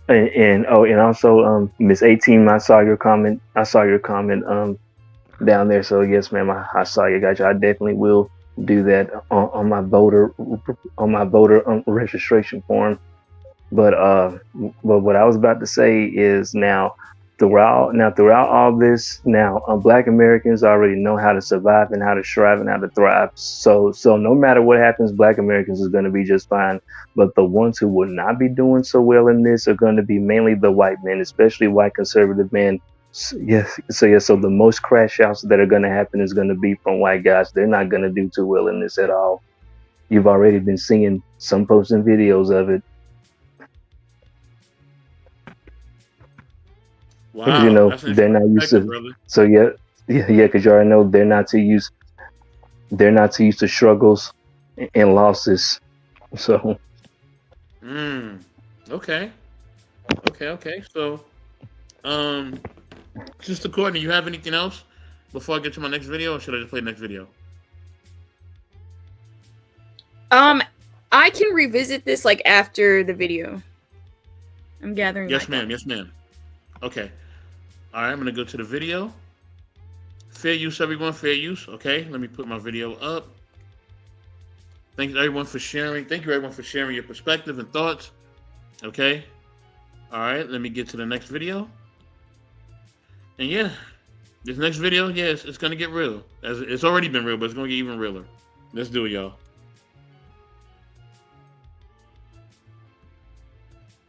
And also, Miss 18, I saw your comment. Down there. So yes, ma'am, I saw you. Got you. I definitely will do that on my voter registration form. But what I was about to say is throughout all this, Black Americans already know how to survive and how to strive and how to thrive. So no matter what happens, Black Americans is going to be just fine. But the ones who will not be doing so well in this are going to be mainly the white men, especially white conservative men. So the most crash outs that are going to happen is going to be from white guys. They're not going to do too well in this at all. You've already been seeing some posting videos of it. Wow, they're not used to. Brother. So yeah, because you already know they're not too used to struggles and losses. So. Okay. So, Sister Courtney, you have anything else before I get to my next video, or should I just play the next video? I can revisit this like after the video. I'm gathering. Yes, ma'am. Okay. All right, I'm gonna go to the video. Fair use, everyone. Fair use. Okay, let me put my video up. Thank you, everyone, for sharing. Thank you, everyone, for sharing your perspective and thoughts. Okay. All right, let me get to the next video. And yeah, this next video, it's gonna get real. It's already been real, but it's gonna get even realer. Let's do it, y'all.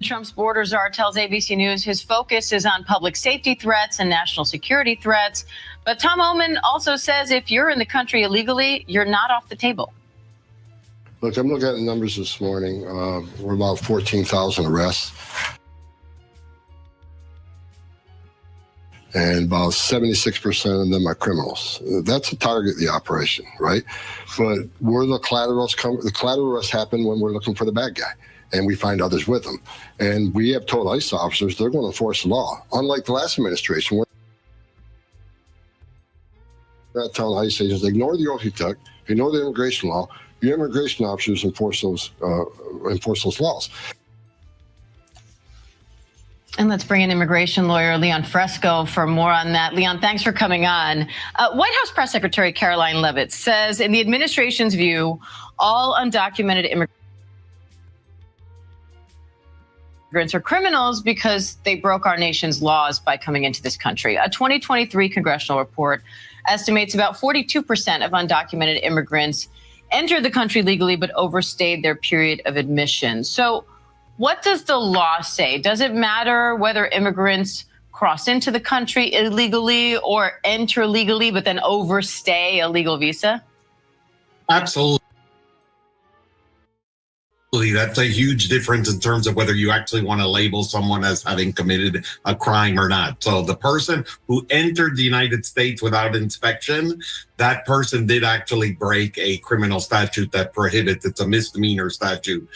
Trump's border czar tells ABC News his focus is on public safety threats and national security threats. But Tom Oman also says if you're in the country illegally, you're not off the table. Look, I'm looking at the numbers this morning. We're about 14,000 arrests. And about 76% of them are criminals. That's the target of the operation, right? But where the collateral arrests happen when we're looking for the bad guy. And we find others with them. And we have told ICE officers they're going to enforce the law. Unlike the last administration, we're not telling ICE agents, ignore the oath you took, ignore the immigration law. Your immigration officers enforce those laws. And let's bring in immigration lawyer Leon Fresco for more on that. Leon, thanks for coming on. White House Press Secretary Caroline Leavitt says, in the administration's view, all undocumented immigrants are criminals because they broke our nation's laws by coming into this country. A 2023 congressional report estimates about 42% of undocumented immigrants entered the country legally but overstayed their period of admission. So what does the law say? Does it matter whether immigrants cross into the country illegally or enter legally but then overstay a legal visa? Absolutely. That's a huge difference in terms of whether you actually want to label someone as having committed a crime or not. So the person who entered the United States without inspection, that person did actually break a criminal statute that prohibits, it's a misdemeanor statute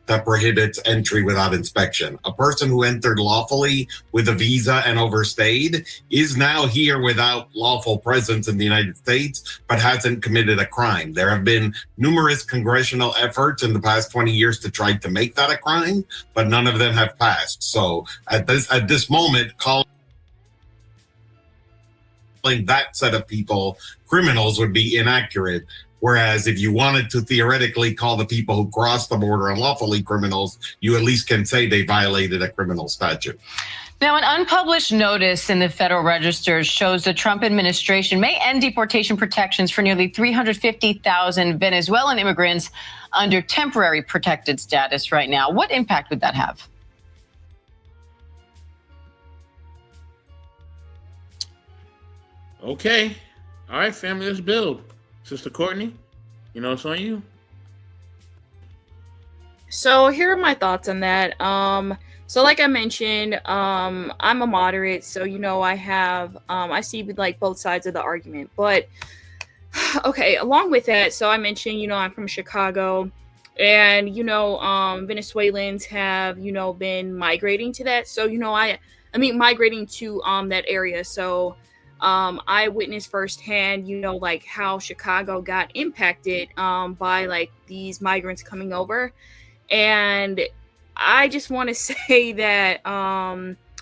that prohibits entry without inspection. A person who entered lawfully with a visa and overstayed is now here without lawful presence in the United States, but hasn't committed a crime. There have been numerous congressional efforts in the past 20 years to try to make that a crime, but none of them have passed. So at this moment, calling that set of people criminals would be inaccurate. Whereas if you wanted to theoretically call the people who crossed the border unlawfully criminals, you at least can say they violated a criminal statute. Now, an unpublished notice in the Federal Register shows the Trump administration may end deportation protections for nearly 350,000 Venezuelan immigrants under temporary protected status right now. What impact would that have? Okay. All right, family, let's build. Sister Courtney, you know it's on you. So here are my thoughts on that. So like I mentioned, I'm a moderate, so I have I see like both sides of the argument. But okay, along with that, so I mentioned, I'm from Chicago, and Venezuelans have been migrating to that. So I mean migrating to that area. So I witnessed firsthand, like how Chicago got impacted by like these migrants coming over. And I just want to say that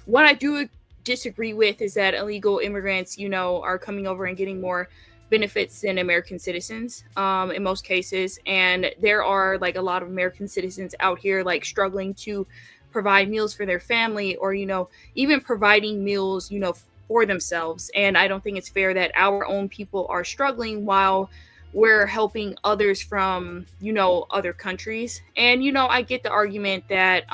what I do disagree with is that illegal immigrants, are coming over and getting more benefits than American citizens in most cases. And there are like a lot of American citizens out here like struggling to provide meals for their family, or, even providing meals, for themselves. And I don't think it's fair that our own people are struggling while we're helping others from, other countries. And, I get the argument that,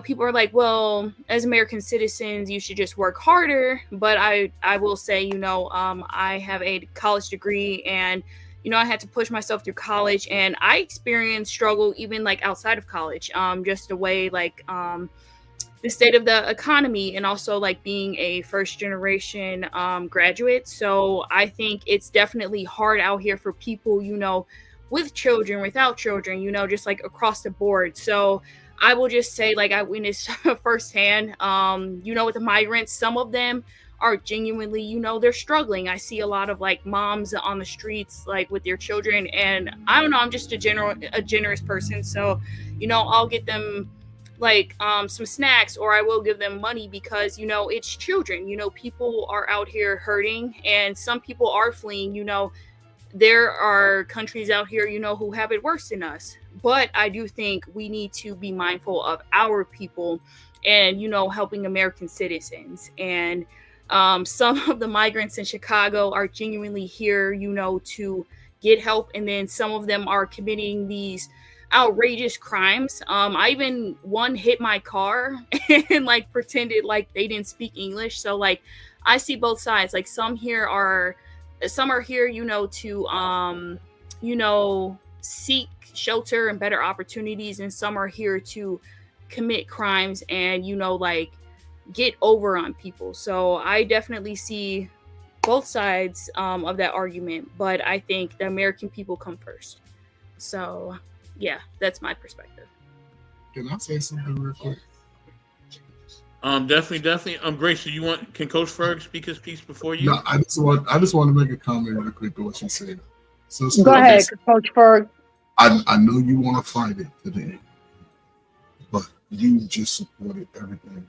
people are like, well, as American citizens, you should just work harder. But I will say, I have a college degree, and, I had to push myself through college, and I experienced struggle even like outside of college, just the way like, the state of the economy, and also like being a first generation graduate. So I think it's definitely hard out here for people, with children, without children, just like across the board. So I will just say, like, I witnessed firsthand, with the migrants, some of them are genuinely, they're struggling. I see a lot of like moms on the streets, like with their children, and I don't know, I'm just a generous person. So, I'll get them like some snacks, or I will give them money, because it's children. People are out here hurting, and some people are fleeing. There are countries out here who have it worse than us. But I do think we need to be mindful of our people, and helping American citizens. And some of the migrants in Chicago are genuinely here to get help, and then some of them are committing these outrageous crimes. I even one hit my car and like pretended like they didn't speak English. So like I see both sides. Like some are here, to seek shelter and better opportunities, and some are here to commit crimes and like get over on people. So I definitely see both sides of that argument, but I think the American people come first. So yeah, that's my perspective. Can I say something real quick? Definitely. Grace, can Coach Ferg speak his piece before you? No, I just want to make a comment real quick to what you said. So go ahead, Coach Ferg. I know you want to fight it to the end, but you just supported everything.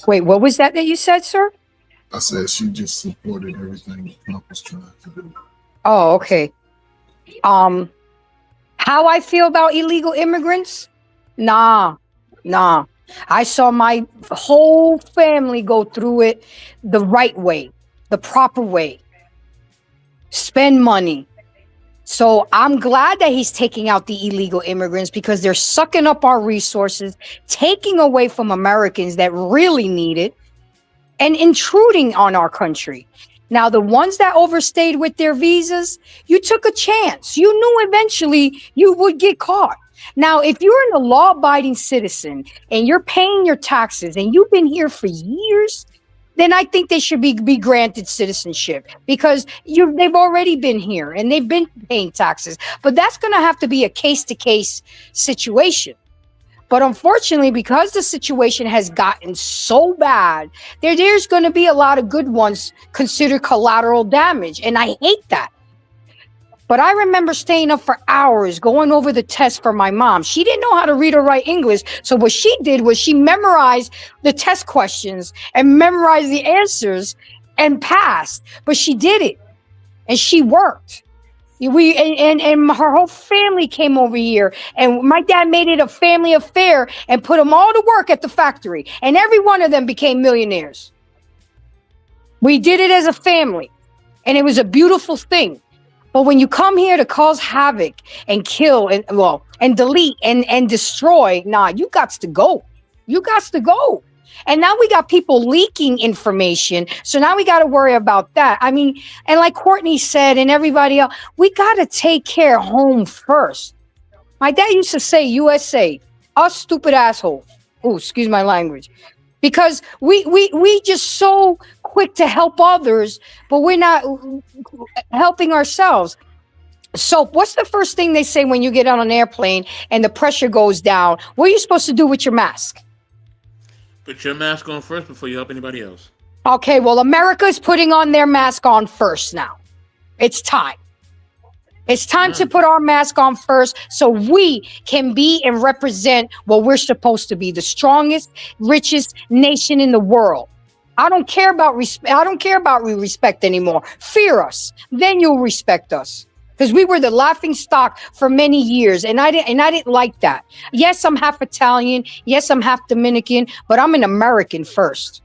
Wait, what was that you said, sir? I said she just supported everything Trump was trying to do. Oh, okay. How I feel about illegal immigrants? Nah. I saw my whole family go through it the right way, the proper way. Spend money. So I'm glad that he's taking out the illegal immigrants, because they're sucking up our resources, taking away from Americans that really need it, and intruding on our country. Now, the ones that overstayed with their visas, you took a chance. You knew eventually you would get caught. Now, if you're a law-abiding citizen and you're paying your taxes and you've been here for years, then I think they should be granted citizenship, because they've already been here and they've been paying taxes. But that's going to have to be a case-to-case situation. But unfortunately, because the situation has gotten so bad, there's going to be a lot of good ones considered collateral damage. And I hate that. But I remember staying up for hours going over the test for my mom. She didn't know how to read or write English. So what she did was she memorized the test questions and memorized the answers and passed. But she did it, and she worked. And her whole family came over here, and my dad made it a family affair and put them all to work at the factory, and every one of them became millionaires. We did it as a family, and it was a beautiful thing. But when you come here to cause havoc and kill and delete and destroy, nah, you got to go. You got to go. And now we got people leaking information. So now we got to worry about that. I mean, and like Courtney said and everybody else, we got to take care home first. My dad used to say, USA, us stupid assholes. Oh, excuse my language. Because we just so quick to help others, but we're not helping ourselves. So what's the first thing they say when you get on an airplane and the pressure goes down? What are you supposed to do with your mask? Put your mask on first before you help anybody else. Okay, well, America's putting on their mask on first now. It's time. It's time to put our mask on first so we can be and represent what we're supposed to be, the strongest, richest nation in the world. I don't care about respect. I don't care about respect anymore. Fear us, then you'll respect us. Because we were the laughing stock for many years, and I didn't like that. Yes, I'm half Italian. Yes, I'm half Dominican, but I'm an American first.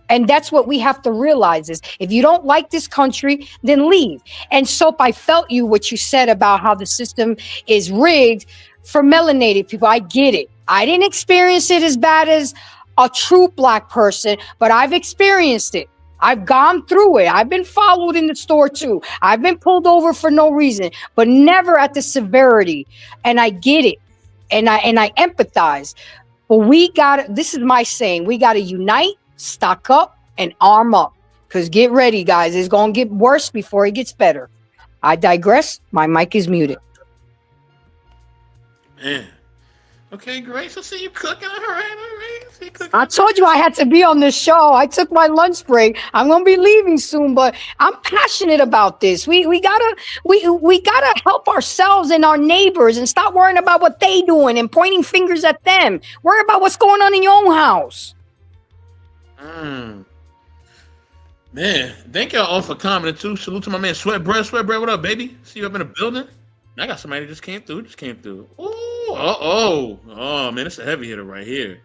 And that's what we have to realize is if you don't like this country, then leave. And Soap, I felt what you said about how the system is rigged for melanated people. I get it. I didn't experience it as bad as a true Black person, but I've experienced it. I've gone through it. I've been followed in the store too. I've been pulled over for no reason, but never at the severity. And I get it. And I empathize. But this is my saying, we got to unite, stock up, and arm up. Because get ready, guys. It's going to get worse before it gets better. I digress. My mic is muted. Man. Okay, Grace. I see you cooking. All right. I told you I had to be on this show. I took my lunch break. I'm gonna be leaving soon, but I'm passionate about this. We gotta help ourselves and our neighbors and stop worrying about what they doing and pointing fingers at them. Worry about what's going on in your own house. Man, thank y'all all for commenting too. Salute to my man Sweat Bread. What up, baby? See you up in the building. I got somebody that just came through. Oh, man, it's a heavy hitter right here.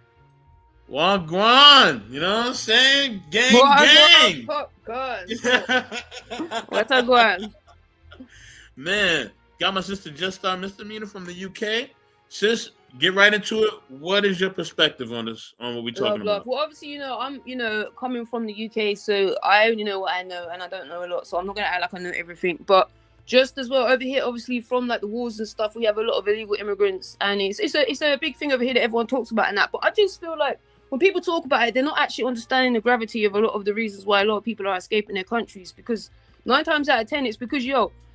Wagwan, you know what I'm saying? Gang. What's up, Gwan? Man, got my sister Just Star Misdemeanor from the UK. Sis, get right into it. What is your perspective on this, on what we're talking about? Well, obviously, I'm, coming from the UK, so I only know what I know, and I don't know a lot, so I'm not going to act like I know everything, but just as well over here, obviously from like the wars and stuff, we have a lot of illegal immigrants, and it's a big thing over here that everyone talks about and that. But I just feel like when people talk about it, they're not actually understanding the gravity of a lot of the reasons why a lot of people are escaping their countries. Because 9 times out of 10, it's because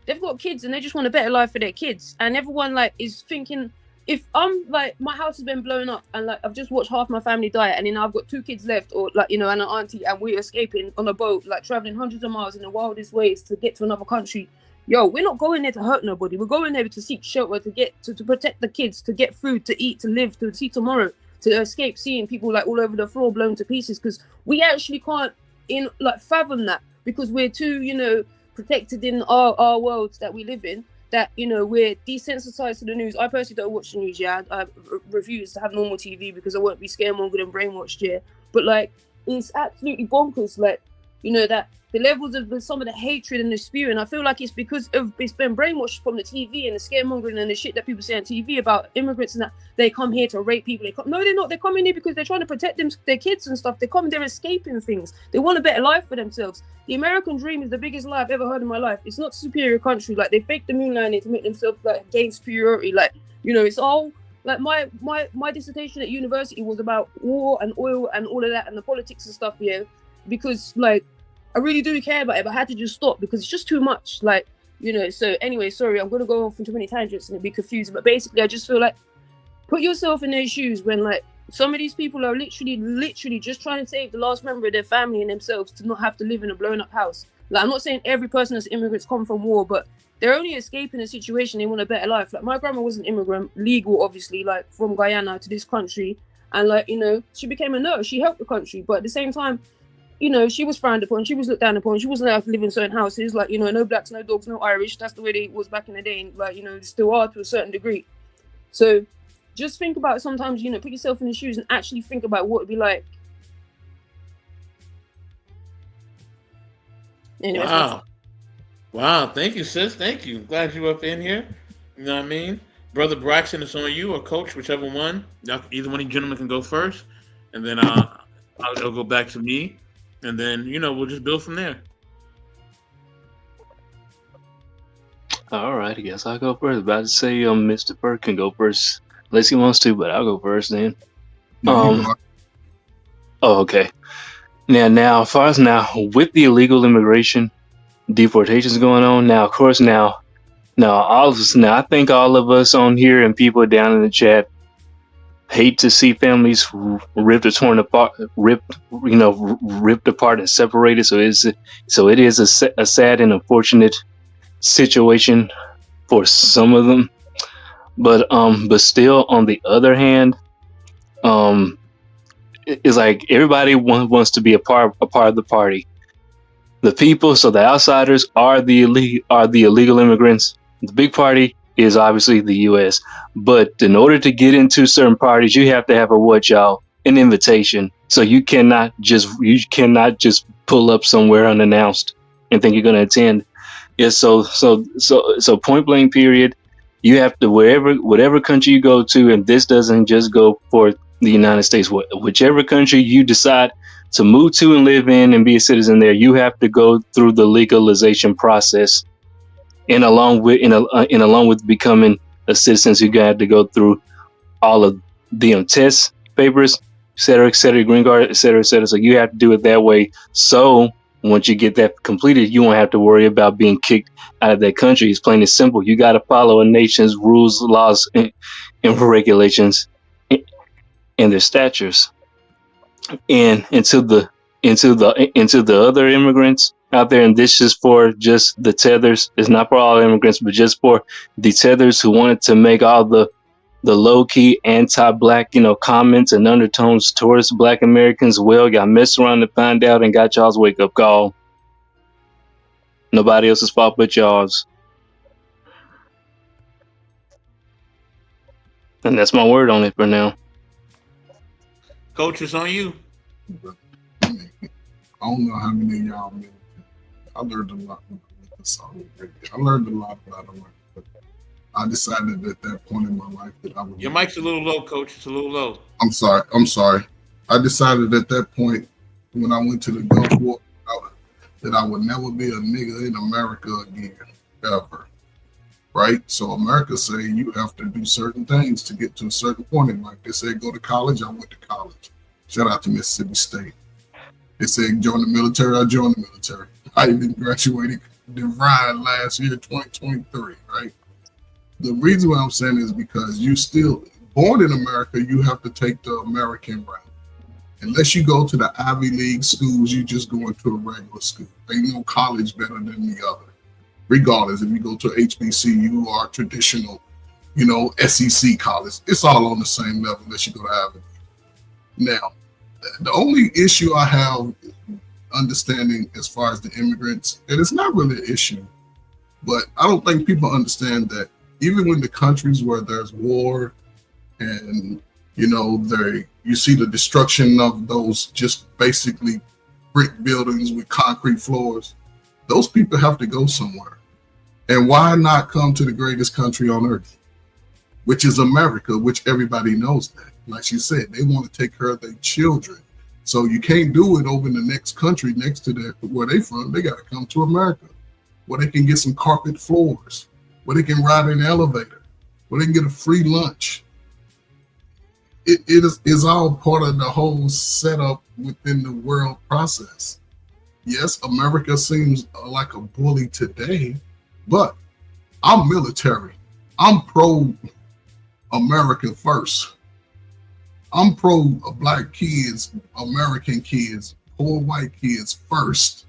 they've got kids and they just want a better life for their kids, and everyone is thinking, if I'm my house has been blown up and I've just watched half my family die, and then I've got 2 kids left, or and an auntie, and we're escaping on a boat, traveling hundreds of miles in the wildest ways to get to another country. We're not going there to hurt nobody. We're going there to seek shelter, to get to protect the kids, to get food, to eat, to live, to see tomorrow, to escape seeing people all over the floor blown to pieces. Because we actually can't fathom that, because we're too protected in our worlds that we live in. That we're desensitized to the news. I personally don't watch the news. I refuse to have normal TV because I won't be scaremongered and brainwashed. But it's absolutely bonkers. That the levels of some of the hatred and the spewing, I feel like it's because it's been brainwashed from the TV and the scaremongering and the shit that people say on TV about immigrants, and that they come here to rape people. No, they're not. They're coming here because they're trying to protect their kids and stuff. They're coming there escaping things. They want a better life for themselves. The American dream is the biggest lie I've ever heard in my life. It's not a superior country. They fake the moon landing to make themselves gain superiority. It's all my dissertation at university was about war and oil and all of that and the politics and stuff. Because I really do care about it, but I had to just stop because it's just too much. So anyway, sorry, I'm going to go off on too many tangents and it'd be confusing. But basically, I just feel put yourself in their shoes when some of these people are literally just trying to save the last member of their family and themselves to not have to live in a blown up house. I'm not saying every person that's immigrants come from war, but they're only escaping a situation. They want a better life. My grandma was an immigrant, legal, obviously, from Guyana to this country. And she became a nurse. She helped the country. But at the same time, you know, she was frowned upon, she was looked down upon, she wasn't allowed to live in certain houses, like, you know, no blacks, no dogs, no Irish. That's the way it was back in the day, and like, you know, they still are to a certain degree. So just think about sometimes, you know, put yourself in the shoes and actually think about what it'd be like. Anyways, Wow. Thank you, sis. Thank you. Glad you up in here. You know what I mean? Brother Braxton, it's on you, or Coach, whichever one. Either one of you gentlemen can go first. And then I'll go back to me. And then, you know, we'll just build from there. All right, I guess I'll go first. About to say Mr. Burke can go first unless he wants to, but I'll go first then. Oh, okay. Now, as far as now, with the illegal immigration deportations going on, now, of course, now all of us, I think all of us on here and people down in the chat hate to see families ripped apart and separated. So it is a sad and unfortunate situation for some of them. But still, on the other hand, it's like everybody wants to be a part of the party. The people, so the outsiders are the illegal immigrants. The big party is obviously the U.S. But in order to get into certain parties, you have to have an invitation. So you cannot just pull up somewhere unannounced and think you're going to attend. Yeah. So point blank period. You have to whatever country you go to, and this doesn't just go for the United States. Whichever country you decide to move to and live in and be a citizen there, you have to go through the legalization process. And along with becoming a citizen, you got to go through all of the test papers, et cetera, green card, et cetera. So you have to do it that way. So once you get that completed, you won't have to worry about being kicked out of that country. It's plain and simple. You got to follow a nation's rules, laws, and regulations, and their statutes. And into the other immigrants out there, and this is for just the tethers. It's not for all immigrants, but just for the tethers who wanted to make all the low-key anti-black, comments and undertones towards Black Americans. Well, got messed around to find out and got y'all's wake-up call. Nobody else's fault but y'all's. And that's my word on it for now. Coach, it's on you. I don't know how many of y'all knew. I learned a lot with this song. I learned a lot about it, but I decided at that point in my life that I would. Your mic's a little low, Coach. It's a little low. I'm sorry. I decided at that point when I went to the Gulf War that I would never be a nigga in America again, ever. Right? So America say you have to do certain things to get to a certain point in life. They said go to college. I went to college. Shout out to Mississippi State. They said join the military. I joined the military. I even graduated DeVry last year, 2023, right? The reason why I'm saying is because you still, born in America, you have to take the American route. Unless you go to the Ivy League schools, you just go into a regular school. Ain't no college better than the other. Regardless, if you go to HBCU or traditional, SEC college, it's all on the same level unless you go to Ivy League. Now, the only issue I have understanding as far as the immigrants, and it's not really an issue, but I don't think people understand that even when the countries where there's war and, you see the destruction of those just basically brick buildings with concrete floors, those people have to go somewhere. And why not come to the greatest country on earth, which is America, which everybody knows that. Like she said, they want to take care of their children. So you can't do it over in the next country next to that where they from. They got to come to America, where they can get some carpet floors, where they can ride an elevator, where they can get a free lunch. It is all part of the whole setup within the world process. Yes, America seems like a bully today, but I'm military. I'm pro-America first. I'm pro-Black kids, American kids, poor white kids first.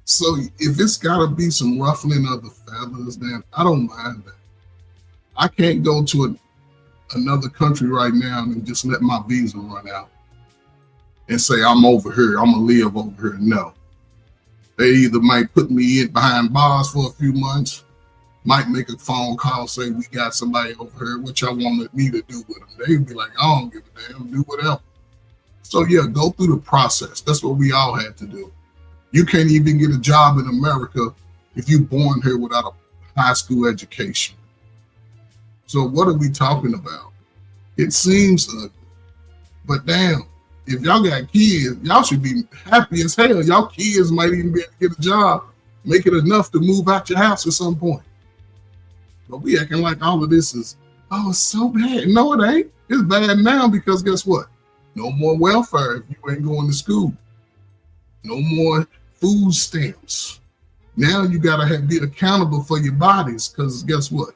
So if it's got to be some ruffling of the feathers, then I don't mind that. I can't go to another country right now and just let my visa run out. and say, I'm over here, I'm gonna live over here. No. They either might put me in behind bars for a few months, might make a phone call, say, we got somebody over here, what y'all wanted me to do with them. They'd be like, I don't give a damn, do whatever. So yeah, go through the process. That's what we all had to do. You can't even get a job in America if you're born here without a high school education. So what are we talking about? It seems ugly, but damn, if y'all got kids, y'all should be happy as hell. Y'all kids might even be able to get a job, make it enough to move out your house at some point. But we acting like all of this is, oh, it's so bad. No, it ain't. It's bad now because guess what? No more welfare if you ain't going to school. No more food stamps. Now you gotta be accountable for your bodies, because guess what?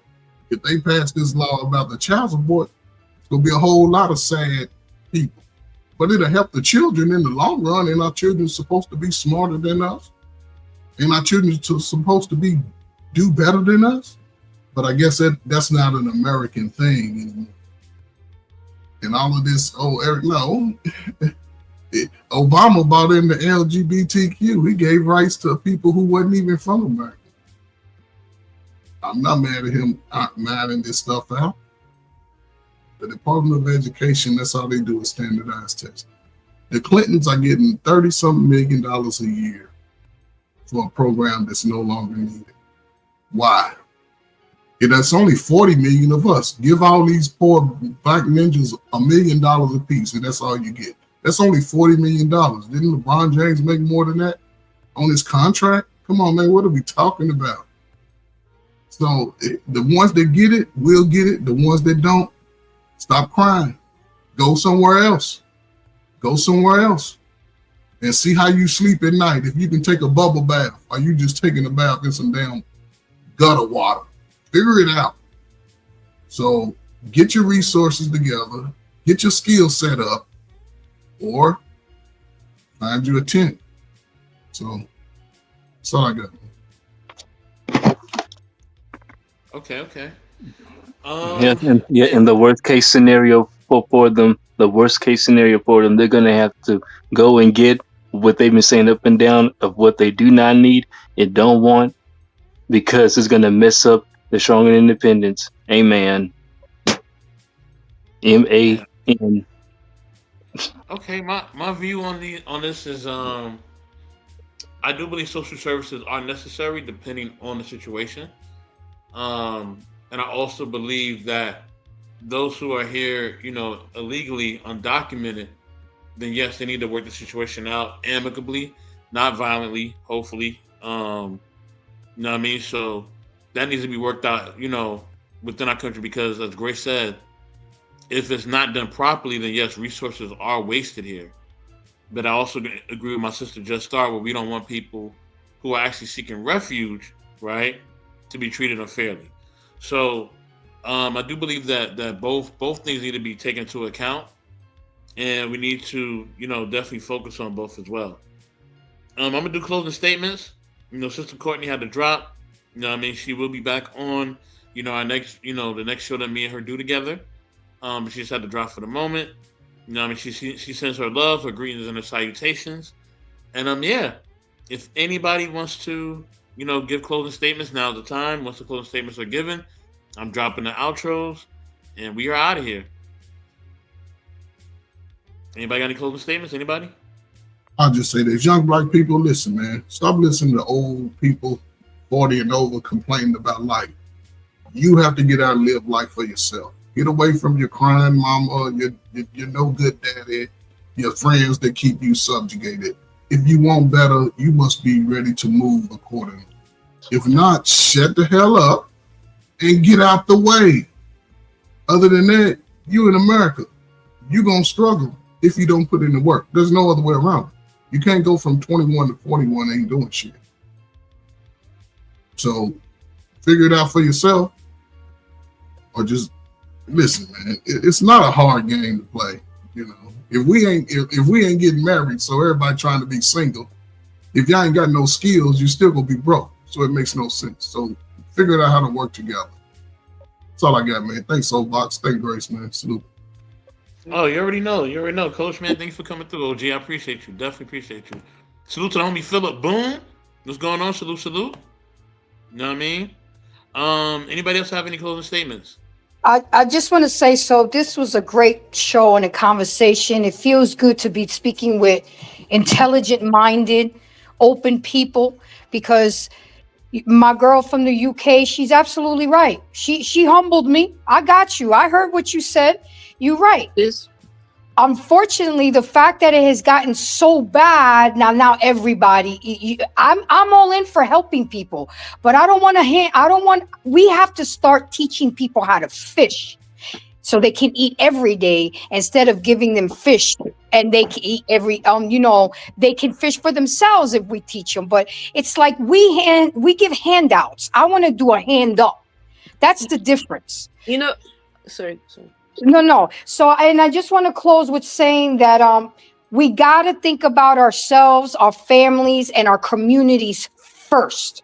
If they pass this law about the child support, it's gonna be a whole lot of sad people. But it'll help the children in the long run, and our children are supposed to be smarter than us. And our children are supposed to do better than us. But I guess that's not an American thing anymore. And all of this, Obama brought in the LGBTQ. He gave rights to people who wasn't even from America. I'm not mad at him minding this stuff out. The Department of Education, that's all they do is standardized testing. The Clintons are getting $30-something million a year for a program that's no longer needed. Why? That's only 40 million of us. Give all these poor black ninjas $1 million a piece, and that's all you get. That's only $40 million. Didn't LeBron James make more than that on his contract? Come on, man, what are we talking about? So the ones that get it will get it. The ones that don't, stop crying. Go somewhere else. Go somewhere else. And see how you sleep at night. If you can take a bubble bath, or you just taking a bath in some damn gutter water. Figure it out. So get your resources together, get your skills set up, or find you a tent. So that's all I got. Okay. And the worst case scenario for them, they're gonna have to go and get what they've been saying up and down of what they do not need and don't want, because it's gonna mess up the strong and independence. Amen. M-A-N. Okay, my view on this is I do believe social services are necessary depending on the situation. And I also believe that those who are here, illegally, undocumented, then yes, they need to work the situation out amicably, not violently, hopefully. You know what I mean? So that needs to be worked out, within our country, because as Grace said, if it's not done properly, then yes, resources are wasted here. But I also agree with my sister Just Star, where we don't want people who are actually seeking refuge, right, to be treated unfairly. So I do believe that both things need to be taken into account, and we need to, definitely focus on both as well. I'm gonna do closing statements. Sister Courtney had to drop. She will be back on, our next, the next show that me and her do together. But she just had to drop for the moment. She sends her love, her greetings, and her salutations. And if anybody wants to, give closing statements, now's the time. Once the closing statements are given, I'm dropping the outros, and we are out of here. Anybody got any closing statements? Anybody? I'll just say this. Young black people, listen, man. Stop listening to old people 40 and over complaining about life. You have to get out and live life for yourself. Get away from your crying mama, your no good daddy, your friends that keep you subjugated. If you want better, you must be ready to move accordingly. If not, shut the hell up and get out the way. Other than that, you in America, you're going to struggle if you don't put in the work. There's no other way around it. You can't go from 21 to 41 and ain't doing shit. So figure it out for yourself, or just listen, man. It's not a hard game to play. If we ain't getting married, so everybody trying to be single, if y'all ain't got no skills, you still gonna be broke. So it makes no sense. So figure out how to work together. That's all I got, man. Thanks, Soapbox. Thank Grace, man. Salute. Oh, you already know. You already know. Coach, man, thanks for coming through, OG. I appreciate you. Definitely appreciate you. Salute to the homie Philip Boone. What's going on? Salute, salute. You know what I mean? Anybody else have any closing statements? I just want to say, so this was a great show and a conversation. It feels good to be speaking with intelligent minded, open people, because my girl from the UK, she's absolutely right. She humbled me. I got you. I heard what you said. You're right. This. Unfortunately, the fact that it has gotten so bad now everybody, I'm all in for helping people, but I don't want to we have to start teaching people how to fish so they can eat every day instead of giving them fish and they can eat they can fish for themselves if we teach them. But it's like we give handouts. I want to do a hand up. That's the difference. Sorry. No. So, and I just want to close with saying that we got to think about ourselves, our families, and our communities first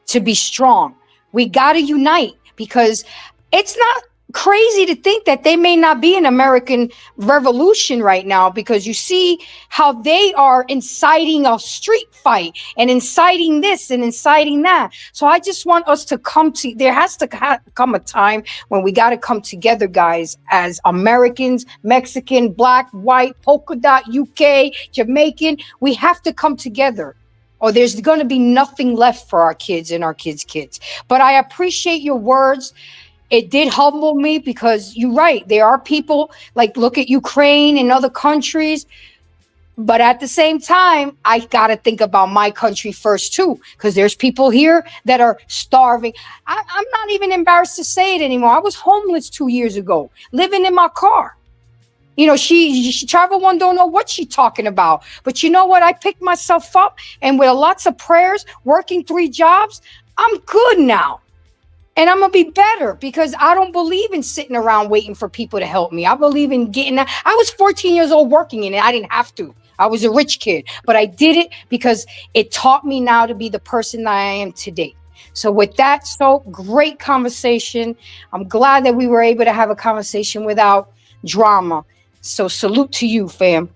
to be strong. We got to unite, because it's not crazy to think that they may not be an American revolution right now, because you see how they are inciting a street fight and inciting this and inciting that. So I just want us to there has to come a time when we got to come together, guys, as Americans, Mexican, Black, white, polka dot, UK, Jamaican. We have to come together, or there's going to be nothing left for our kids and our kids' kids. But I appreciate your words. It did humble me, because you're right. There are people, like, look at Ukraine and other countries. But at the same time, I got to think about my country first, too, because there's people here that are starving. I'm not even embarrassed to say it anymore. I was homeless 2 years ago, living in my car. She travel one, don't know what she's talking about. But you know what? I picked myself up, and with lots of prayers, working 3 jobs, I'm good now. And I'm going to be better, because I don't believe in sitting around waiting for people to help me. I believe in getting that. I was 14 years old working in it. I didn't have to. I was a rich kid, but I did it because it taught me now to be the person that I am today. So with that, so great conversation. I'm glad that we were able to have a conversation without drama. So salute to you, fam.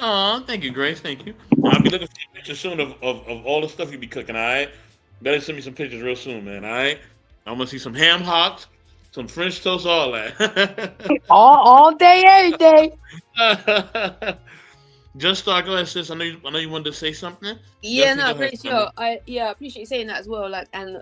Oh, thank you, Grace. Thank you. I'll be looking for pictures soon of all the stuff you be cooking, all right? Better send me some pictures real soon, man, all right? I'm going to see some ham hocks, some French toast, all that. all day, every day. Just start. Go ahead, sis. I know you wanted to say something. Yeah, no, Grace, I appreciate you saying that as well. Like, and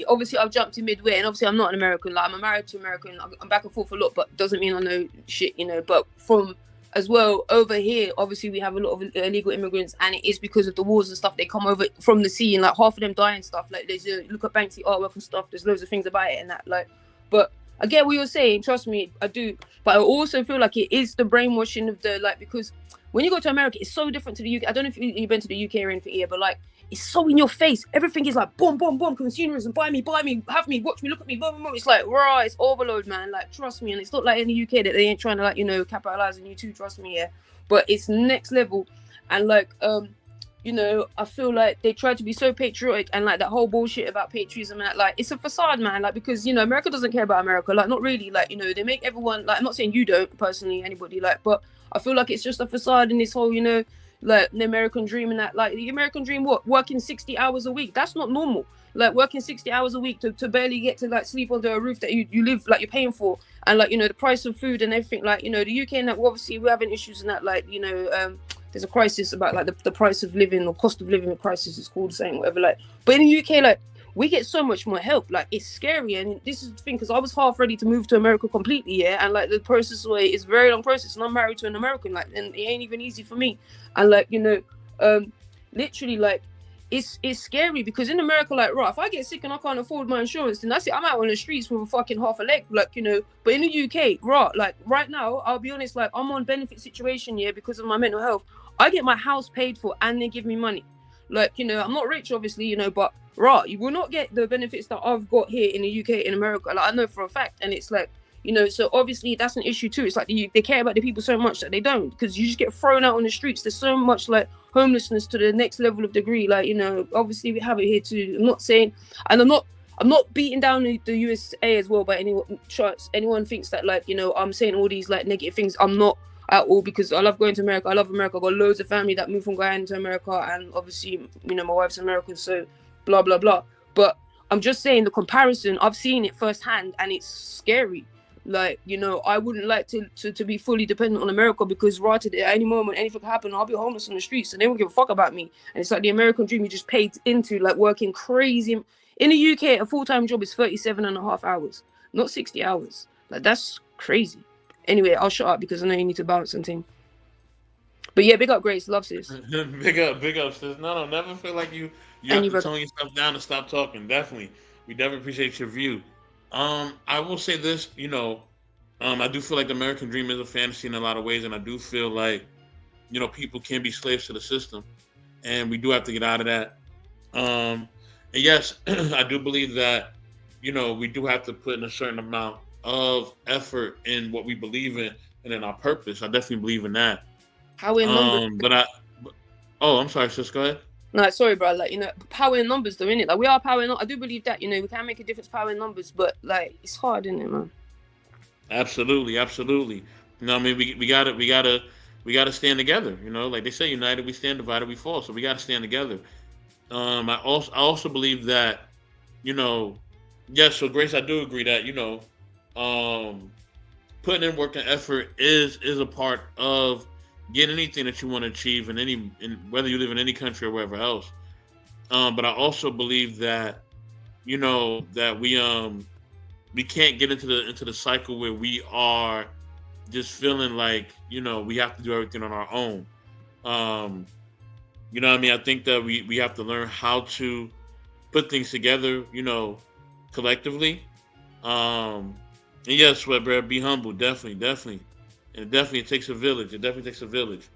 obviously I've jumped in midway, and obviously I'm not an American. Like, I'm married to American. I'm back and forth a lot, but doesn't mean I know shit, But from as well over here, obviously we have a lot of illegal immigrants, and it is because of the wars and stuff. They come over from the sea, and like half of them die and stuff. Like, there's look at Banksy artwork and stuff. There's loads of things about it and that. Like, but I get what you're saying. Trust me, I do. But I also feel like it is the brainwashing of because when you go to America, it's so different to the UK. I don't know if you've been to the UK or anything here, but like, it's so in your face. Everything is like boom, boom, boom, consumerism. Buy me, have me, watch me, look at me, boom, boom, boom. It's like, right, it's overload, man. Like, trust me. And it's not like in the UK that they ain't trying to capitalize on you too. Trust me, yeah. But it's next level. And like, I feel like they try to be so patriotic, and like that whole bullshit about patriotism and that, like, it's a facade, man. Like, because America doesn't care about America. Like, not really. Like, they make everyone, like, I'm not saying you don't personally, anybody, like, but I feel like it's just a facade in this whole, like the American dream and that. Like, the American dream, what? Working 60 hours a week. That's not normal. Like, working 60 hours a week to barely get to like sleep under a roof that you live, like, you're paying for. And like, the price of food and everything, like, the UK and that, obviously we're having issues in that, like, there's a crisis about like the price of living, or cost of living crisis, is called, saying whatever, like. But in the UK, like, we get so much more help. Like, it's scary. And this is the thing, because I was half ready to move to America completely, yeah, and like the process away is a very long process, and I'm married to an American, like, and it ain't even easy for me. And like, literally, like, it's scary, because in America, like, right, if I get sick and I can't afford my insurance, then that's it. I'm out on the streets with a fucking half a leg, like, But in the UK, right, like, right now, I'll be honest, like, I'm on benefit situation, yeah, because of my mental health. I get my house paid for, and they give me money. Like, I'm not rich, obviously, but right, you will not get the benefits that I've got here in the UK, in America. Like, I know for a fact, and it's like, so obviously that's an issue too. It's like they care about the people so much that they don't, because you just get thrown out on the streets. There's so much like homelessness to the next level of degree. Like, obviously we have it here too. I'm not saying, and I'm not I'm not beating down the USA as well by anyone. Anyone thinks that like, you know, I'm saying all these like negative things. I'm not at all, because I love going to America. I love America. I've got loads of family that moved from Guyana to America, and obviously, you know, my wife's American, so blah blah blah. But I'm just saying the comparison. I've seen it firsthand, and it's scary. Like, you know, I wouldn't like to be fully dependent on America, because right at any moment anything could happen, I'll be homeless on the streets and they won't give a fuck about me. And it's like the American dream you just paid into, like working crazy. In the UK, a full-time job is 37.5 hours, not 60 hours. Like, that's crazy. Anyway, I'll shut up because I know you need to bounce something. But yeah, big up Grace, love sis. big up sis. No, never feel like you have to tone yourself down and stop talking. Definitely. We definitely appreciate your view. I will say this, you know, I do feel like the American dream is a fantasy in a lot of ways, and I do feel like, you know, people can be slaves to the system, and we do have to get out of that. And yes, I do believe that, you know, we do have to put in a certain amount of effort in what we believe in and in our purpose. I definitely believe in that. How in numbers? I'm sorry, sis, go ahead. No, sorry, bro. Like, you know, power in numbers, though, innit? Like, we are power in. I do believe that, you know, we can make a difference, power in numbers, but like, it's hard, isn't it, man? Absolutely. You know, I mean, we gotta stand together. You know, like they say, united we stand, divided we fall. So we gotta stand together. I also believe that, you know, yes. So Grace, I do agree that, you know, putting in work and effort is a part of getting anything that you want to achieve in whether you live in any country or wherever else. But I also believe that, you know, that we can't get into the cycle where we are just feeling like, you know, we have to do everything on our own. You know what I mean? I think that we have to learn how to put things together, you know, collectively. And yes, Sweatbread, be humble, definitely. And it takes a village. It definitely takes a village.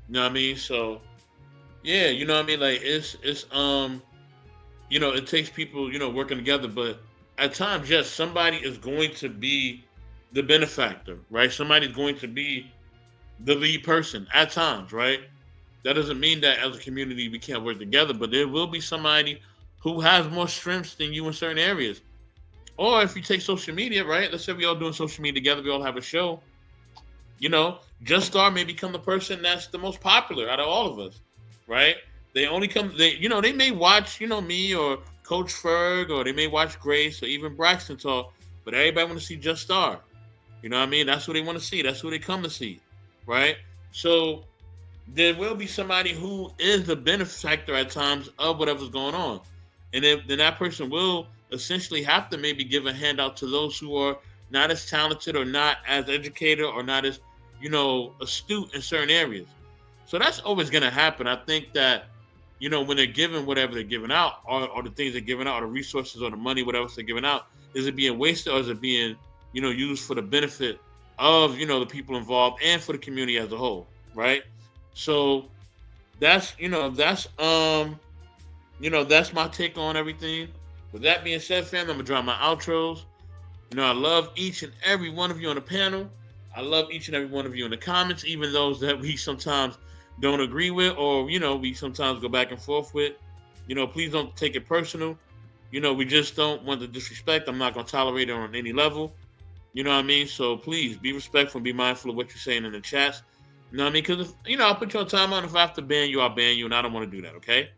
You know what I mean? So, yeah, you know what I mean? Like, it's you know, it takes people, you know, working together. But at times, yes, somebody is going to be the benefactor, right? Somebody's going to be the lead person at times, right? That doesn't mean that as a community we can't work together, but there will be somebody who has more strengths than you in certain areas. Or if you take social media, right? Let's say we all doing social media together, we all have a show. You know, Just Star may become the person that's the most popular out of all of us, right? They may watch, you know, me or Coach Ferg, or they may watch Grace or even Braxton talk, but everybody want to see Just Star. You know what I mean? That's what they want to see. That's what they come to see, right? So there will be somebody who is the benefactor at times of whatever's going on. And then that person will essentially have to maybe give a handout to those who are not as talented or not as educated or not as, you know, astute in certain areas. So that's always going to happen. I think that, you know, when they're giving whatever they're giving out, or the things they're giving out, or the resources or the money, whatever else they're giving out, is it being wasted or is it being, you know, used for the benefit of, you know, the people involved and for the community as a whole, right? So that's my take on everything. With that being said, fam, I'm gonna drop my outros. You know, I love each and every one of you on the panel. I love each and every one of you in the comments, even those that we sometimes don't agree with, or, you know, we sometimes go back and forth with. You know, please don't take it personal. You know, we just don't want the disrespect. I'm not going to tolerate it on any level. You know what I mean? So please be respectful and be mindful of what you're saying in the chats. You know what I mean? Because, you know, I'll put you on timeout. If I have to ban you, I'll ban you, and I don't want to do that, okay?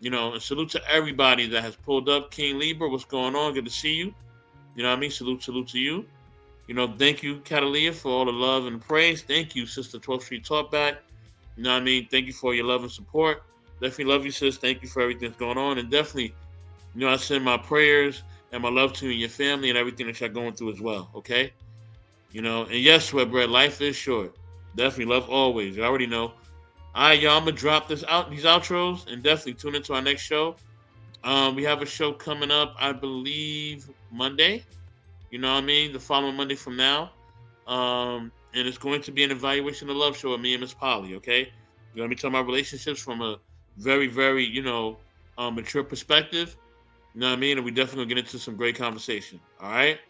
You know, and salute to everybody that has pulled up. King Libra, what's going on? Good to see you. You know what I mean? Salute to you. You know, thank you, Catalina, for all the love and praise. Thank you, Sister 12th Street Talkback. You know what I mean? Thank you for your love and support. Definitely love you, sis. Thank you for everything that's going on. And definitely, you know, I send my prayers and my love to you and your family and everything that you're going through as well, okay? You know, and yes, Sweatbread, life is short. Definitely love always. You already know. All right, y'all, I'm going to drop these outros and definitely tune into our next show. We have a show coming up, I believe, Monday. You know what I mean? The following Monday from now. And it's going to be an evaluation of love show with me and Miss Polly, okay? We're going to be talking about relationships from a very, very, you know, mature perspective. You know what I mean? And we definitely going to get into some great conversation, all right?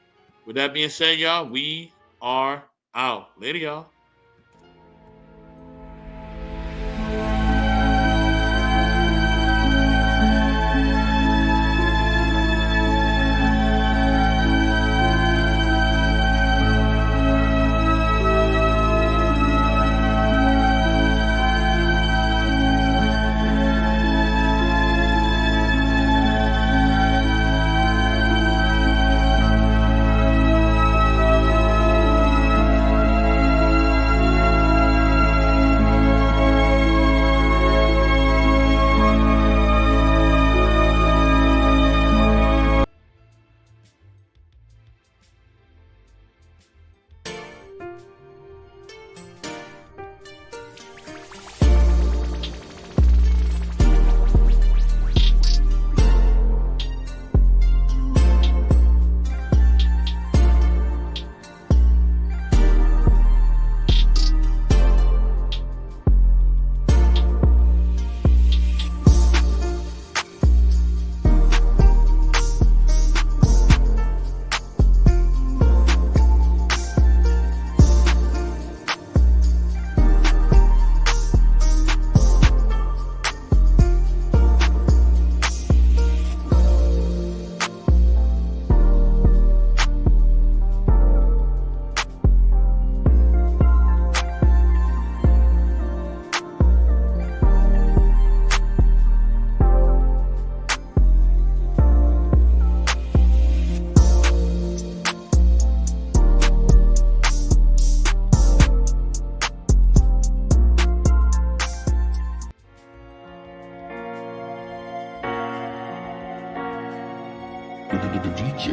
With that being said, y'all, we are out. Later, y'all. DJ.